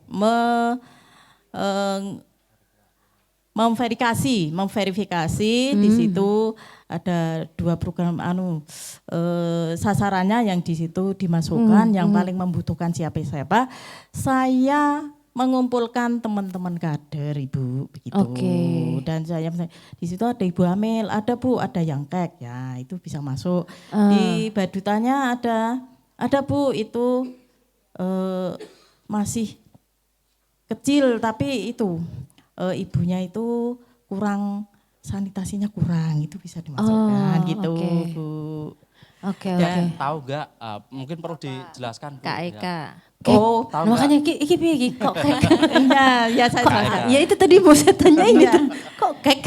C: memverifikasi di situ ada 2 program sasarannya yang di situ dimasukkan yang paling membutuhkan siapa. Saya mengumpulkan teman-teman kader Ibu begitu.
F: Oke.
C: Dan saya di situ ada ibu hamil, ada Bu, ada yang kek ya, itu bisa masuk. Di badutannya ada Bu, itu masih kecil tapi itu ibunya itu kurang, sanitasinya kurang, itu bisa dimasukkan gitu
F: oke.
C: Bu.
F: Oke,
A: Dan
F: oke.
A: tahu nggak? Mungkin perlu dijelaskan Bu.
D: Kak Eka.
C: Oh,
F: Nah, makanya iki piye iki kok kek?
C: ya saya jelaskan.
F: Ya itu tadi mau saya tanyain
C: Iya.
F: itu. Kok kek?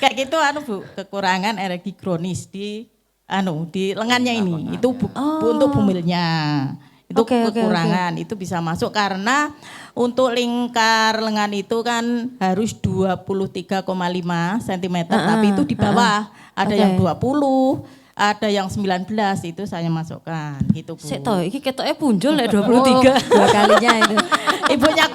C: Kayak gitu Bu, kekurangan energi kronis di di lengannya ini. Itu Bu, untuk bumilnya. Itu
F: Oke, oke,
C: kekurangan, itu bisa masuk karena untuk lingkar lengan itu kan harus 23,5 cm, tapi itu di bawah. Ada
F: Oke.
C: yang 20, ada yang 19, itu saya masukkan gitu Bu.
F: Sik to, iki ketoknya punjul lek
C: Oh,
F: 23.
D: 2 kalinya itu.
C: Ibunya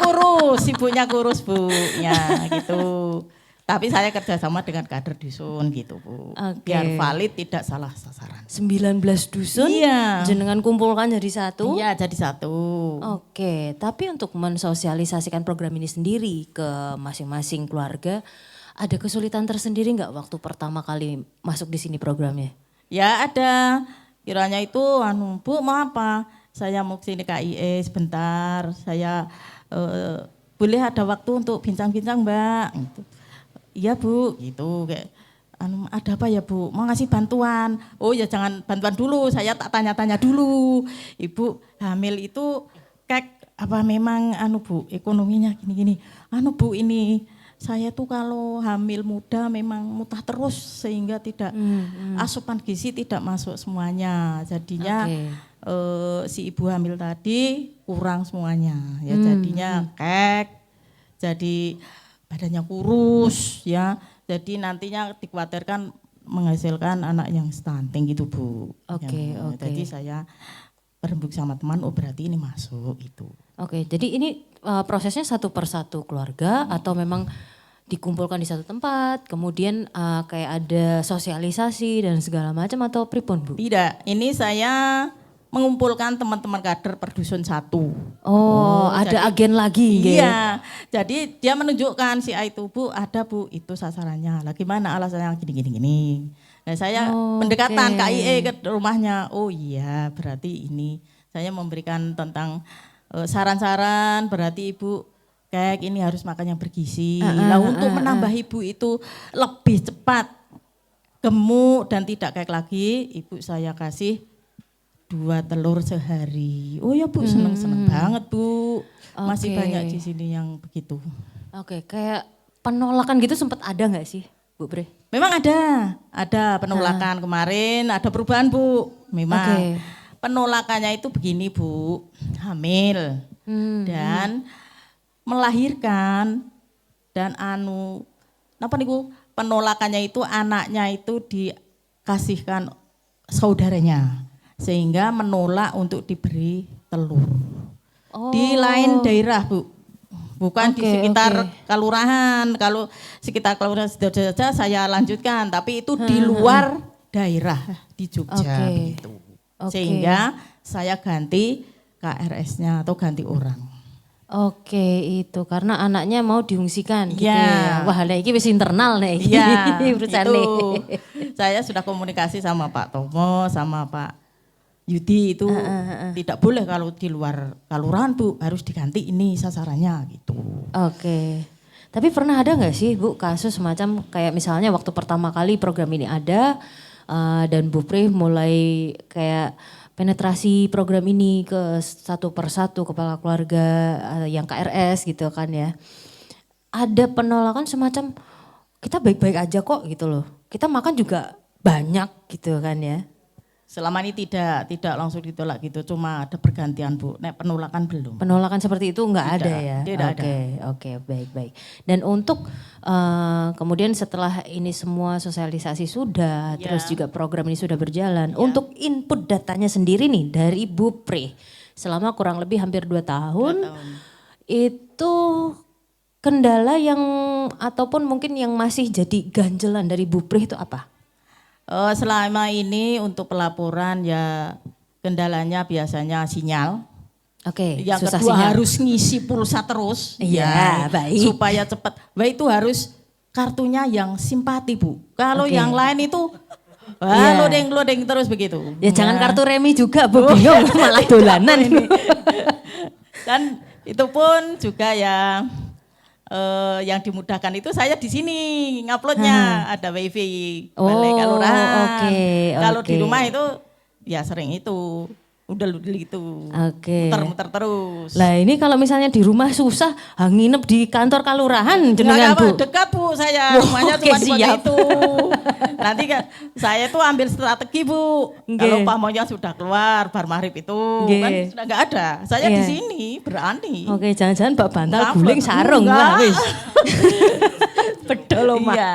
C: kurus Bu, ya gitu. Tapi saya kerjasama dengan kader dusun gitu Bu,
F: Oke.
C: biar valid tidak salah sasaran.
F: 19 dusun
C: Iya.
F: jenengan kumpulkan jadi satu.
C: Iya jadi satu.
F: Oke, tapi untuk mensosialisasikan program ini sendiri ke masing-masing keluarga, ada kesulitan tersendiri nggak waktu pertama kali masuk di sini programnya?
C: Ya ada, kiranya itu Bu mau apa? Saya mau kesini KIE sebentar, saya boleh ada waktu untuk bincang-bincang Mbak. Gitu. Iya Bu, gitu kayak ada apa ya Bu? Mau ngasih bantuan. Oh ya jangan bantuan dulu, saya tak tanya-tanya dulu. Ibu hamil itu kayak apa memang Bu ekonominya gini-gini. Bu ini saya tuh kalau hamil muda memang mutah terus sehingga tidak asupan gizi tidak masuk semuanya. Jadinya si ibu hamil tadi kurang semuanya. Ya jadinya kek. Jadi badannya kurus ya, jadi nantinya dikhawatirkan menghasilkan anak yang stunting gitu Bu.
F: Oke,
C: Ya,
F: oke.
C: Jadi saya berembuk sama teman, oh berarti ini masuk itu.
F: Oke, jadi ini prosesnya satu persatu keluarga atau memang dikumpulkan di satu tempat, kemudian kayak ada sosialisasi dan segala macam atau pripun Bu?
C: Tidak, ini saya mengumpulkan teman-teman kader per dusun satu.
F: Oh, ada agen lagi nggih?
C: Iya, jadi dia menunjukkan si A itu Bu, ada Bu, itu sasarannya. Lah gimana alasannya gini. Nah saya pendekatan
F: oke.
C: KIE ke rumahnya, oh iya berarti ini. Saya memberikan tentang saran-saran, berarti Ibu kayak ini harus makan yang bergizi. Nah untuk menambah Ibu itu lebih cepat gemuk dan tidak kayak lagi, Ibu saya kasih 2 telur sehari. Oh ya Bu, seneng-seneng banget Bu. Masih
F: Oke.
C: banyak di sini yang begitu.
F: Oke, kayak penolakan gitu sempat ada nggak sih Bu Bre?
C: Memang ada penolakan kemarin, ada perubahan Bu. Memang
F: Oke.
C: penolakannya itu begini Bu, hamil dan melahirkan dan apa niku penolakannya itu anaknya itu dikasihkan saudaranya sehingga menolak untuk diberi telur. Di lain daerah, Bu. Bukan di sekitar kelurahan. Kalau sekitar kelurahan Sidoarjo saja saya lanjutkan, tapi itu di luar daerah di Jogja begitu. Sehingga saya ganti KRS-nya atau ganti orang.
F: Oke, itu karena anaknya mau diungsikan gitu ya. Wah, ini wis internal nih.
C: Iya,
F: urusan
C: itu. Saya sudah komunikasi sama Pak Tomo, sama Pak Yudi itu tidak boleh kalau di luar kelurahan Bu, harus diganti ini sasarannya gitu.
F: Oke. Tapi pernah ada nggak sih Bu kasus semacam kayak misalnya waktu pertama kali program ini ada dan Bu Pri mulai kayak penetrasi program ini ke satu persatu kepala keluarga yang KRS gitu kan ya. Ada penolakan semacam kita baik-baik aja kok gitu loh. Kita makan juga banyak gitu kan ya.
C: Selama ini tidak langsung ditolak gitu, cuma ada pergantian Bu. Nek penolakan belum.
F: Penolakan seperti itu enggak ada ya?
C: Tidak ada.
F: Oke, baik. Dan untuk kemudian setelah ini semua sosialisasi sudah, terus juga program ini sudah berjalan, untuk input datanya sendiri nih dari Bu Pri, selama kurang lebih hampir 2 tahun, itu kendala yang ataupun mungkin yang masih jadi ganjelan dari Bu Pri itu apa?
C: Selama ini untuk pelaporan ya kendalanya biasanya sinyal.
F: Oke,
C: yang
F: susah
C: kedua
F: sinyal.
C: harus ngisi pulsa terus.
F: Iya, baik.
C: Supaya cepat. Baik itu harus kartunya yang simpati Bu. Kalau yang lain itu loading terus begitu.
F: Ya jangan kartu remi juga Bu, bingung malah dolanan ini.
C: Dan itu pun juga ya yang dimudahkan itu saya di sini nguploadnya ada wifi balai kelurahan. Kalau di rumah itu ya sering itu udel-udel itu. Muter-muter terus.
F: Lah ini kalau misalnya di rumah susah, nginep di kantor kelurahan jenengan Bu.
C: Dekat Bu saya, rumahnya cuma di kota itu. Nanti kan saya tuh ambil strategi Bu. Kalau pamonya sudah keluar bar maghrib itu kan sudah enggak ada. Saya di sini berani.
F: Oke, jangan-jangan Mbak Bantal guling sarung lah wis. Bedol omah.
C: Iya.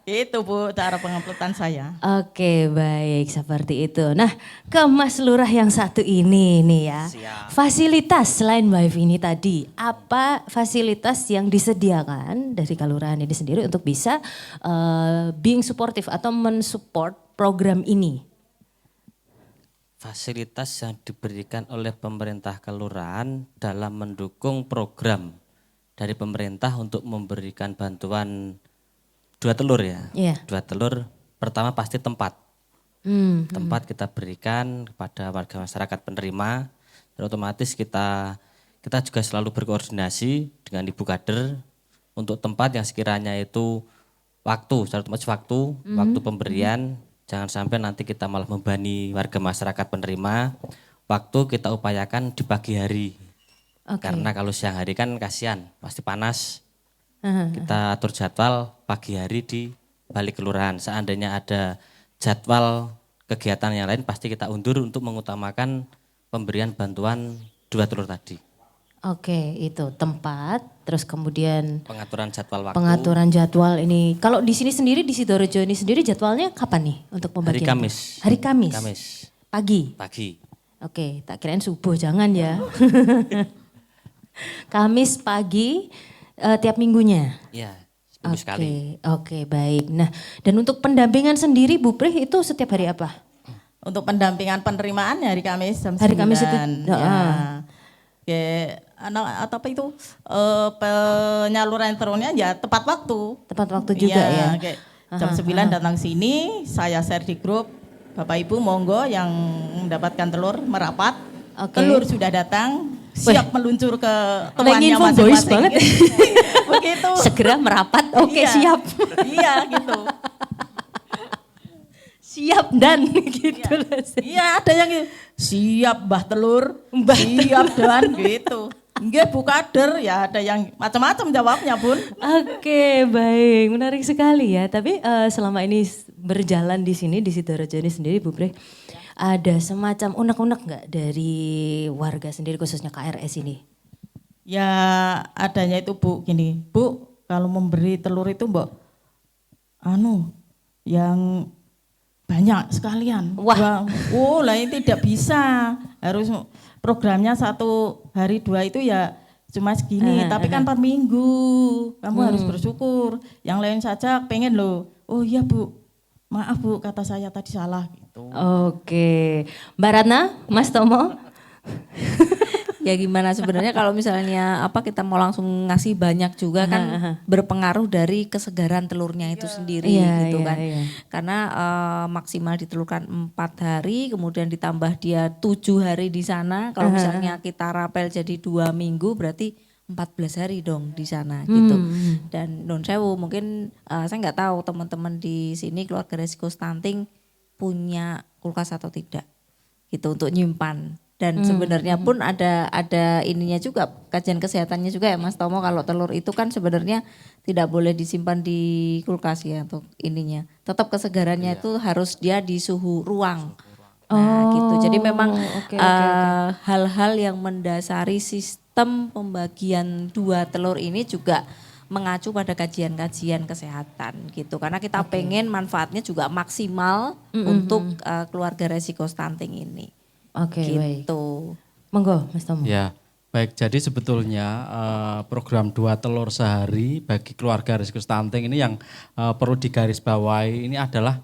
C: Itu Bu cara penguploadan saya.
F: Oke, baik seperti itu. Nah, ke Mas Lurah yang satu ini nih ya. Fasilitas selain wifi ini tadi, apa fasilitas yang disediakan dari kelurahan ini sendiri untuk bisa being supportive atau mensupport program ini?
B: Fasilitas yang diberikan oleh pemerintah kelurahan dalam mendukung program dari pemerintah untuk memberikan bantuan 2 telur ya. 2 telur pertama pasti tempat. Tempat kita berikan kepada warga masyarakat penerima. Dan otomatis kita juga selalu berkoordinasi dengan Ibu Kader untuk tempat yang sekiranya itu secara otomatis waktu pemberian. Jangan sampai nanti kita malah membebani warga masyarakat penerima. Waktu kita upayakan di pagi hari. Karena kalau siang hari kan kasihan, pasti panas. Kita atur jadwal pagi hari di balai kelurahan. Seandainya ada jadwal kegiatan yang lain pasti kita undur untuk mengutamakan pemberian bantuan 2 telur tadi.
F: Oke, itu tempat, terus kemudian
B: pengaturan jadwal waktu.
F: Pengaturan jadwal ini. Kalau di sini sendiri di Sidoarjo ini sendiri jadwalnya kapan nih untuk pembagian?
B: Hari Kamis.
F: Hari Kamis. Pagi. Oke, tak kirain subuh, jangan ya. Kamis pagi. Tiap minggunya?
B: Iya, seminggu sekali.
F: Oke, baik. Nah, dan untuk pendampingan sendiri Bu Pri itu setiap hari apa?
C: Untuk pendampingan penerimaan hari Kamis jam 9.
F: Hari Kamis itu?
C: Apa itu penyaluran telurnya ya tepat waktu.
F: Tepat waktu juga ya?
C: Jam 9 datang sini, saya share di grup. Bapak Ibu monggo yang mendapatkan telur merapat. Telur sudah datang. Siap meluncur ke tuannya masing-masing.
F: Banget.
C: Begitu.
F: Segera merapat, siap.
C: Iya gitu.
F: Siap dan gitu.
C: Iya ada yang siap Mbah Telur, siap dan gitu. Nggih Bu Kader ya ada yang macam-macam jawabnya Bun.
F: Oke, baik, menarik sekali ya. Tapi selama ini berjalan di sini di Sidoarjo ini sendiri Bu Pri, ada semacam unek-unek nggak dari warga sendiri khususnya KRS ini?
C: Ya adanya itu Bu gini, Bu kalau memberi telur itu Mbak yang banyak sekalian.
F: Wah.
C: Lah ini tidak bisa. Harus programnya 1 hari 2 itu ya cuma segini. Tapi kan per minggu. Kamu harus bersyukur. Yang lain saja pengen loh. Oh iya Bu, maaf Bu kata saya tadi salah gitu.
F: Oke. Mbak Ratna, Mas Tomo?
D: Ya gimana sebenarnya kalau misalnya kita mau langsung ngasih banyak juga kan berpengaruh dari kesegaran telurnya itu sendiri gitu kan. Karena maksimal ditelurkan 4 hari kemudian ditambah dia 7 hari di sana. Kalau misalnya kita rapel jadi 2 minggu berarti 14 hari dong di sana gitu. Dan non sewu mungkin saya nggak tahu teman-teman di sini keluarga resiko stunting punya kulkas atau tidak gitu untuk nyimpan. Dan sebenarnya pun ada ininya juga, kajian kesehatannya juga ya Mas Tomo, kalau telur itu kan sebenarnya tidak boleh disimpan di kulkas ya untuk ininya. Tetap kesegarannya itu harus dia di suhu ruang. Nah gitu. Jadi memang hal-hal yang mendasari sistem pembagian 2 telur ini juga mengacu pada kajian-kajian kesehatan gitu. Karena kita pengen manfaatnya juga maksimal untuk keluarga resiko stunting ini.
F: Oke,
D: gitu.
F: baik. Monggo Mas Tomo.
A: Ya, baik. Jadi sebetulnya program 2 telur sehari bagi keluarga risiko stunting ini yang perlu digarisbawahi ini adalah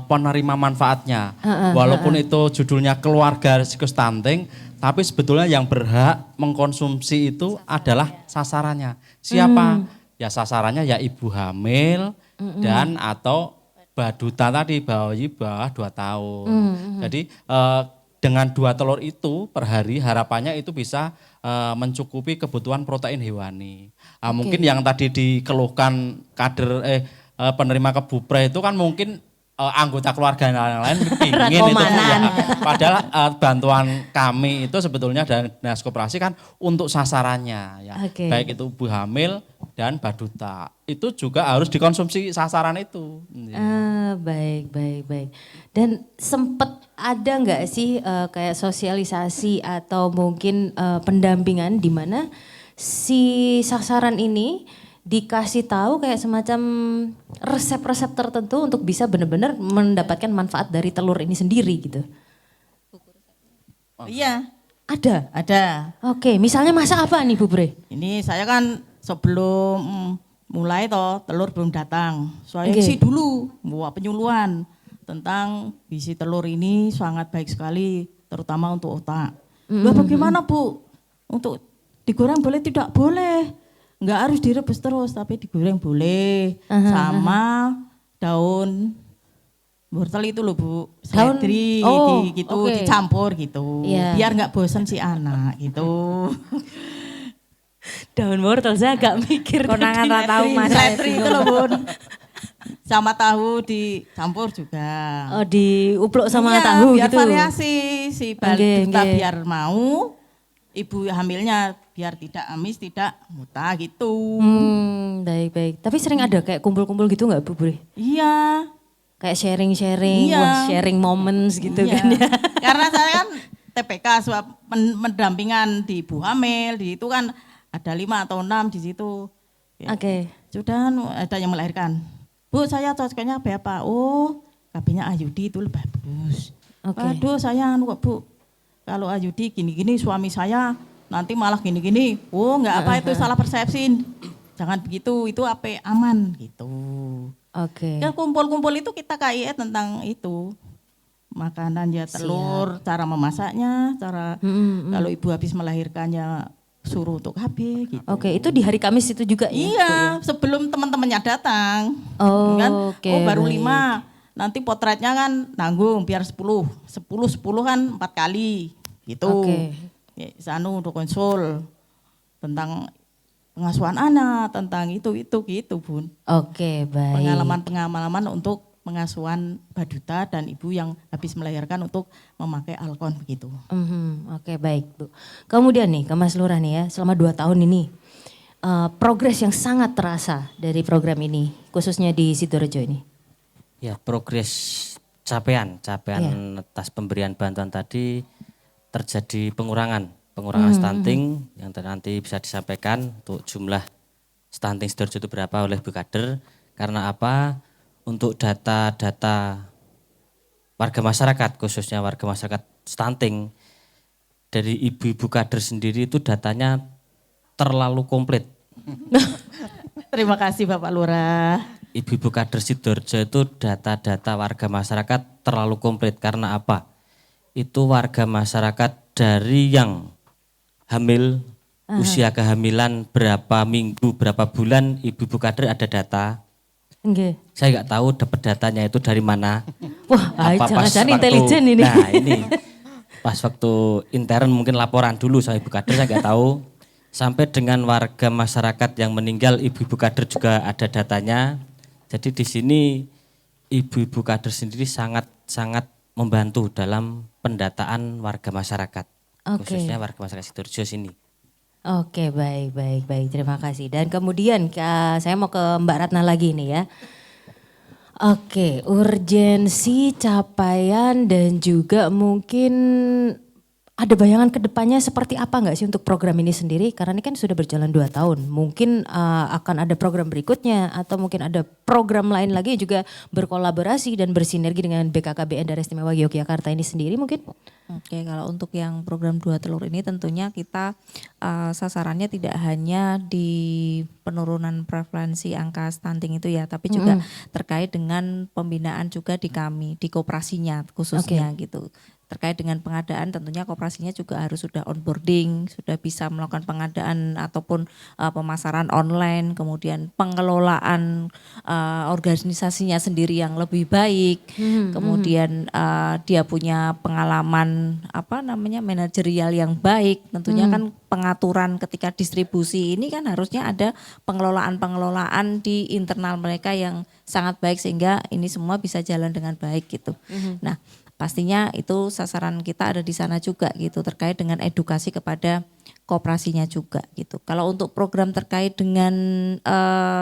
A: penerima manfaatnya. Walaupun itu judulnya keluarga risiko stunting, tapi sebetulnya yang berhak mengkonsumsi itu adalah sasarannya. Siapa? Ya sasarannya ya ibu hamil dan atau baduta tadi, bayi bawah 2 tahun. Jadi dengan 2 telur itu per hari harapannya itu bisa mencukupi kebutuhan protein hewani. Mungkin yang tadi dikeluhkan kader penerima kebupre itu kan mungkin anggota keluarga yang lain pingin itu ya. Padahal bantuan kami itu sebetulnya dari Dinas Koperasi kan untuk sasarannya ya. Baik itu ibu hamil dan baduta. Itu juga harus dikonsumsi sasaran itu.
F: Baik. Dan sempat ada nggak sih kayak sosialisasi atau mungkin pendampingan di mana si sasaran ini dikasih tahu kayak semacam resep-resep tertentu untuk bisa benar-benar mendapatkan manfaat dari telur ini sendiri gitu?
C: Iya.
F: Ada? Oke, misalnya masak apa nih Bu Bre?
C: Ini saya kan sebelum mulai telur belum datang. Saya isi dulu buat penyuluhan tentang gizi telur ini sangat baik sekali, terutama untuk otak. Bagaimana Bu? Untuk digoreng boleh tidak boleh? Enggak harus direbus terus, tapi digoreng boleh. Sama daun wortel itu loh Bu, seledri gitu dicampur gitu. Biar enggak bosan si anak gitu.
F: Daun wortel saya agak mikir.
D: Konangan tahu Mas.
C: Seledri itu loh Bun. Sama tahu dicampur juga.
F: Oh, diupluk sama tahu
C: biar
F: gitu.
C: Biar variasi si balita biar mau, ibu hamilnya biar tidak amis, tidak muta gitu.
F: Baik. Tapi sering ada kayak kumpul-kumpul gitu nggak Bu Bre?
C: Iya.
F: Kayak sharing-sharing, sharing moments gitu kan ya.
C: Karena saya kan TPK pendampingan di ibu hamil, di itu kan ada 5 atau 6 di situ. Sudah ada yang melahirkan. Bu, saya cocoknya apa? Oh, KB-nya Ayudi itu lebih bagus. Aduh, saya Bu. Kalau Ayudi gini-gini suami saya nanti malah gini-gini. Oh, enggak apa itu salah persepsi. Jangan begitu, itu apa aman gitu. Ya kumpul-kumpul itu kita KIE tentang itu. Makanan ya telur, cara memasaknya, cara kalau ibu habis melahirkannya suruh untuk KB gitu.
F: Itu di hari Kamis itu juga
C: ya? Sebelum teman-temannya datang. Baru 5. Nanti potretnya kan tanggung biar 10 kan 4 kali gitu. Sanu untuk konsul tentang pengasuhan anak, tentang itu gitu Bun.
F: Baik.
C: Pengalaman untuk pengasuhan baduta dan ibu yang habis melahirkan untuk memakai alkon begitu.
F: Baik Bu. Kemudian nih ke Mas Lurah nih ya, selama 2 tahun ini progres yang sangat terasa dari program ini, khususnya di Sidoarjo ini.
B: Ya, progres capaian atas pemberian bantuan tadi terjadi pengurangan stunting yang nanti bisa disampaikan untuk jumlah stunting Sidoarjo itu berapa oleh Bu Kader. Karena apa? untuk data-data warga masyarakat, khususnya warga masyarakat stunting, dari ibu-ibu kader sendiri itu datanya terlalu komplit.
C: Terima kasih Bapak Lurah.
B: Ibu-ibu kader Sidoarjo itu data-data warga masyarakat terlalu komplit. Karena apa? Itu warga masyarakat dari yang hamil, usia kehamilan berapa minggu, berapa bulan, ibu-ibu kader ada data. Saya nggak tahu dapat datanya itu dari mana.
F: Wah, jangan-jangan intelijen ini.
B: Nah ini pas waktu intern mungkin laporan dulu sama ibu kader, saya nggak tahu. Sampai dengan warga masyarakat yang meninggal, ibu-ibu kader juga ada datanya. Jadi di sini ibu-ibu kader sendiri sangat membantu dalam pendataan warga masyarakat, khususnya warga masyarakat Sidoarjo sini.
F: Oke, baik. Terima kasih. Dan kemudian saya mau ke Mbak Ratna lagi nih ya. Oke, urgensi, capaian dan juga mungkin ada bayangan ke depannya seperti apa nggak sih untuk program ini sendiri? Karena ini kan sudah berjalan 2 tahun. Mungkin akan ada program berikutnya atau mungkin ada program lain lagi yang juga berkolaborasi dan bersinergi dengan BKKBN Daerah Istimewa Yogyakarta ini sendiri mungkin?
D: Oke, kalau untuk yang program 2 telur ini tentunya kita sasarannya tidak hanya di penurunan prevalensi angka stunting itu ya, tapi juga terkait dengan pembinaan juga di kami, di koperasinya khususnya gitu. Terkait dengan pengadaan tentunya koperasinya juga harus sudah onboarding, sudah bisa melakukan pengadaan ataupun pemasaran online, kemudian pengelolaan organisasinya sendiri yang lebih baik, kemudian dia punya pengalaman manajerial yang baik, tentunya kan pengaturan ketika distribusi ini kan harusnya ada pengelolaan di internal mereka yang sangat baik sehingga ini semua bisa jalan dengan baik gitu. Nah, pastinya itu sasaran kita ada di sana juga gitu, terkait dengan edukasi kepada koperasinya juga gitu. Kalau untuk program terkait dengan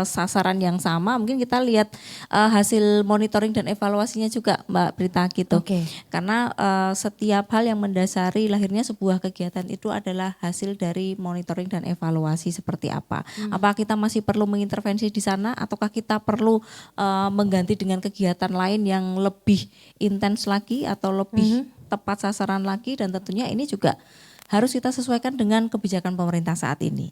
D: sasaran yang sama, mungkin kita lihat hasil monitoring dan evaluasinya juga Mbak Prita gitu. Karena setiap hal yang mendasari lahirnya sebuah kegiatan itu adalah hasil dari monitoring dan evaluasi seperti apa. Apakah kita masih perlu mengintervensi di sana ataukah kita perlu mengganti dengan kegiatan lain yang lebih intens lagi atau lebih tepat sasaran lagi, dan tentunya ini juga harus kita sesuaikan dengan kebijakan pemerintah saat ini.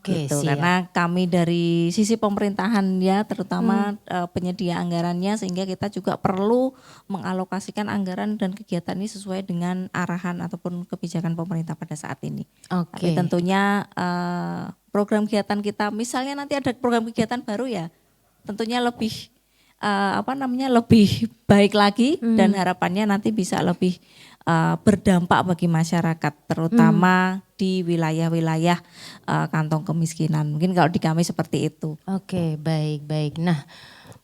D: Gitu. Karena kami dari sisi pemerintahan ya, terutama penyedia anggarannya, sehingga kita juga perlu mengalokasikan anggaran dan kegiatan ini sesuai dengan arahan ataupun kebijakan pemerintah pada saat ini. Tapi tentunya program kegiatan kita, misalnya nanti ada program kegiatan baru ya, tentunya lebih lebih baik lagi dan harapannya nanti bisa lebih berdampak bagi masyarakat, terutama di wilayah-wilayah kantong kemiskinan. Mungkin kalau di kami seperti itu.
F: Oke, baik. Nah,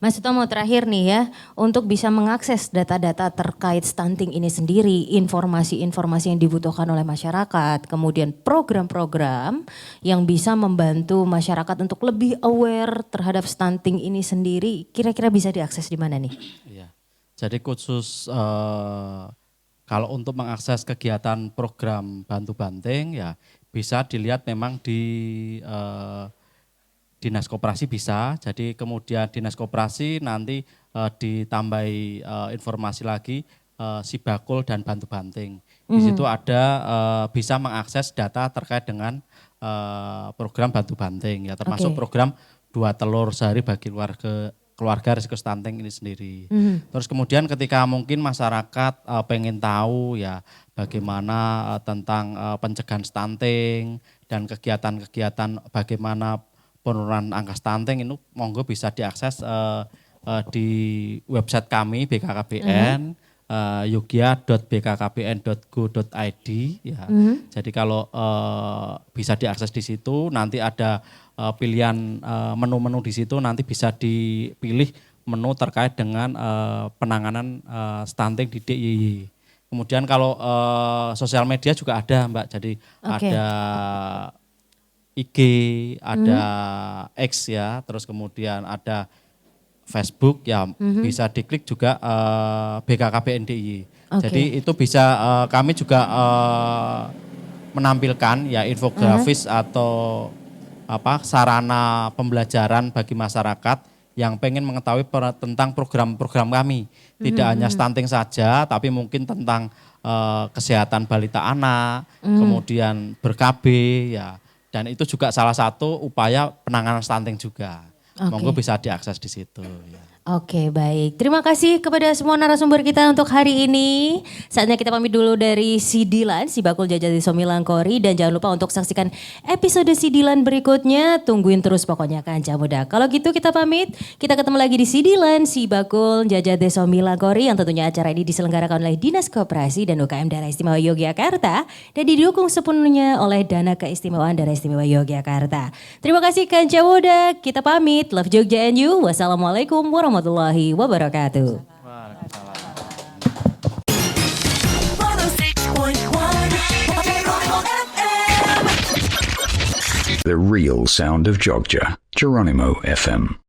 F: Mas Utomo terakhir nih ya, untuk bisa mengakses data-data terkait stunting ini sendiri, informasi-informasi yang dibutuhkan oleh masyarakat, kemudian program-program yang bisa membantu masyarakat untuk lebih aware terhadap stunting ini sendiri, kira-kira bisa diakses di mana nih?
A: Iya, jadi khusus kalau untuk mengakses kegiatan program Bantu Banting ya bisa dilihat memang di Dinas Koperasi bisa. Jadi kemudian Dinas Koperasi nanti ditambahi informasi lagi Sibakul dan Bantu Banting. Di situ ada bisa mengakses data terkait dengan program Bantu Banting ya, termasuk program 2 telur sehari bagi keluarga risiko stunting ini sendiri. Terus kemudian ketika mungkin masyarakat pengen tahu ya bagaimana tentang pencegahan stunting dan kegiatan-kegiatan bagaimana penurunan angka stunting, itu monggo bisa diakses di website kami BKKBN yogya.bkkbn.go.id ya. Jadi kalau bisa diakses di situ, nanti ada pilihan menu-menu di situ, nanti bisa dipilih menu terkait dengan penanganan stunting di DIY. Kemudian kalau sosial media juga ada Mbak, jadi ada IG, ada X ya, terus kemudian ada Facebook ya, bisa diklik juga BKKBN DIY. Jadi itu bisa kami juga menampilkan ya infografis atau sarana pembelajaran bagi masyarakat yang pengen mengetahui tentang program-program kami. Tidak hanya stunting saja, tapi mungkin tentang kesehatan balita anak, kemudian ber-KB ya. Dan itu juga salah satu upaya penanganan stunting juga. Monggo bisa diakses di situ ya.
F: Oke, baik. Terima kasih kepada semua narasumber kita untuk hari ini. Saatnya kita pamit dulu dari Sidilan, Si Bakul Jajah Desa Milangkori. Dan jangan lupa untuk saksikan episode Sidilan berikutnya. Tungguin terus pokoknya Kanca Muda. Kalau gitu kita pamit. Kita ketemu lagi di Sidilan, Si Bakul Jajah Desa Milangkori. Yang tentunya acara ini diselenggarakan oleh Dinas Koperasi dan UKM Daerah Istimewa Yogyakarta. Dan didukung sepenuhnya oleh Dana Keistimewaan Daerah Istimewa Yogyakarta. Terima kasih Kanca Muda. Kita pamit. Love Jogja and you. Wassalamualaikum warahmatullahi wabarakatuh.
G: The real sound of Jogja, Geronimo FM.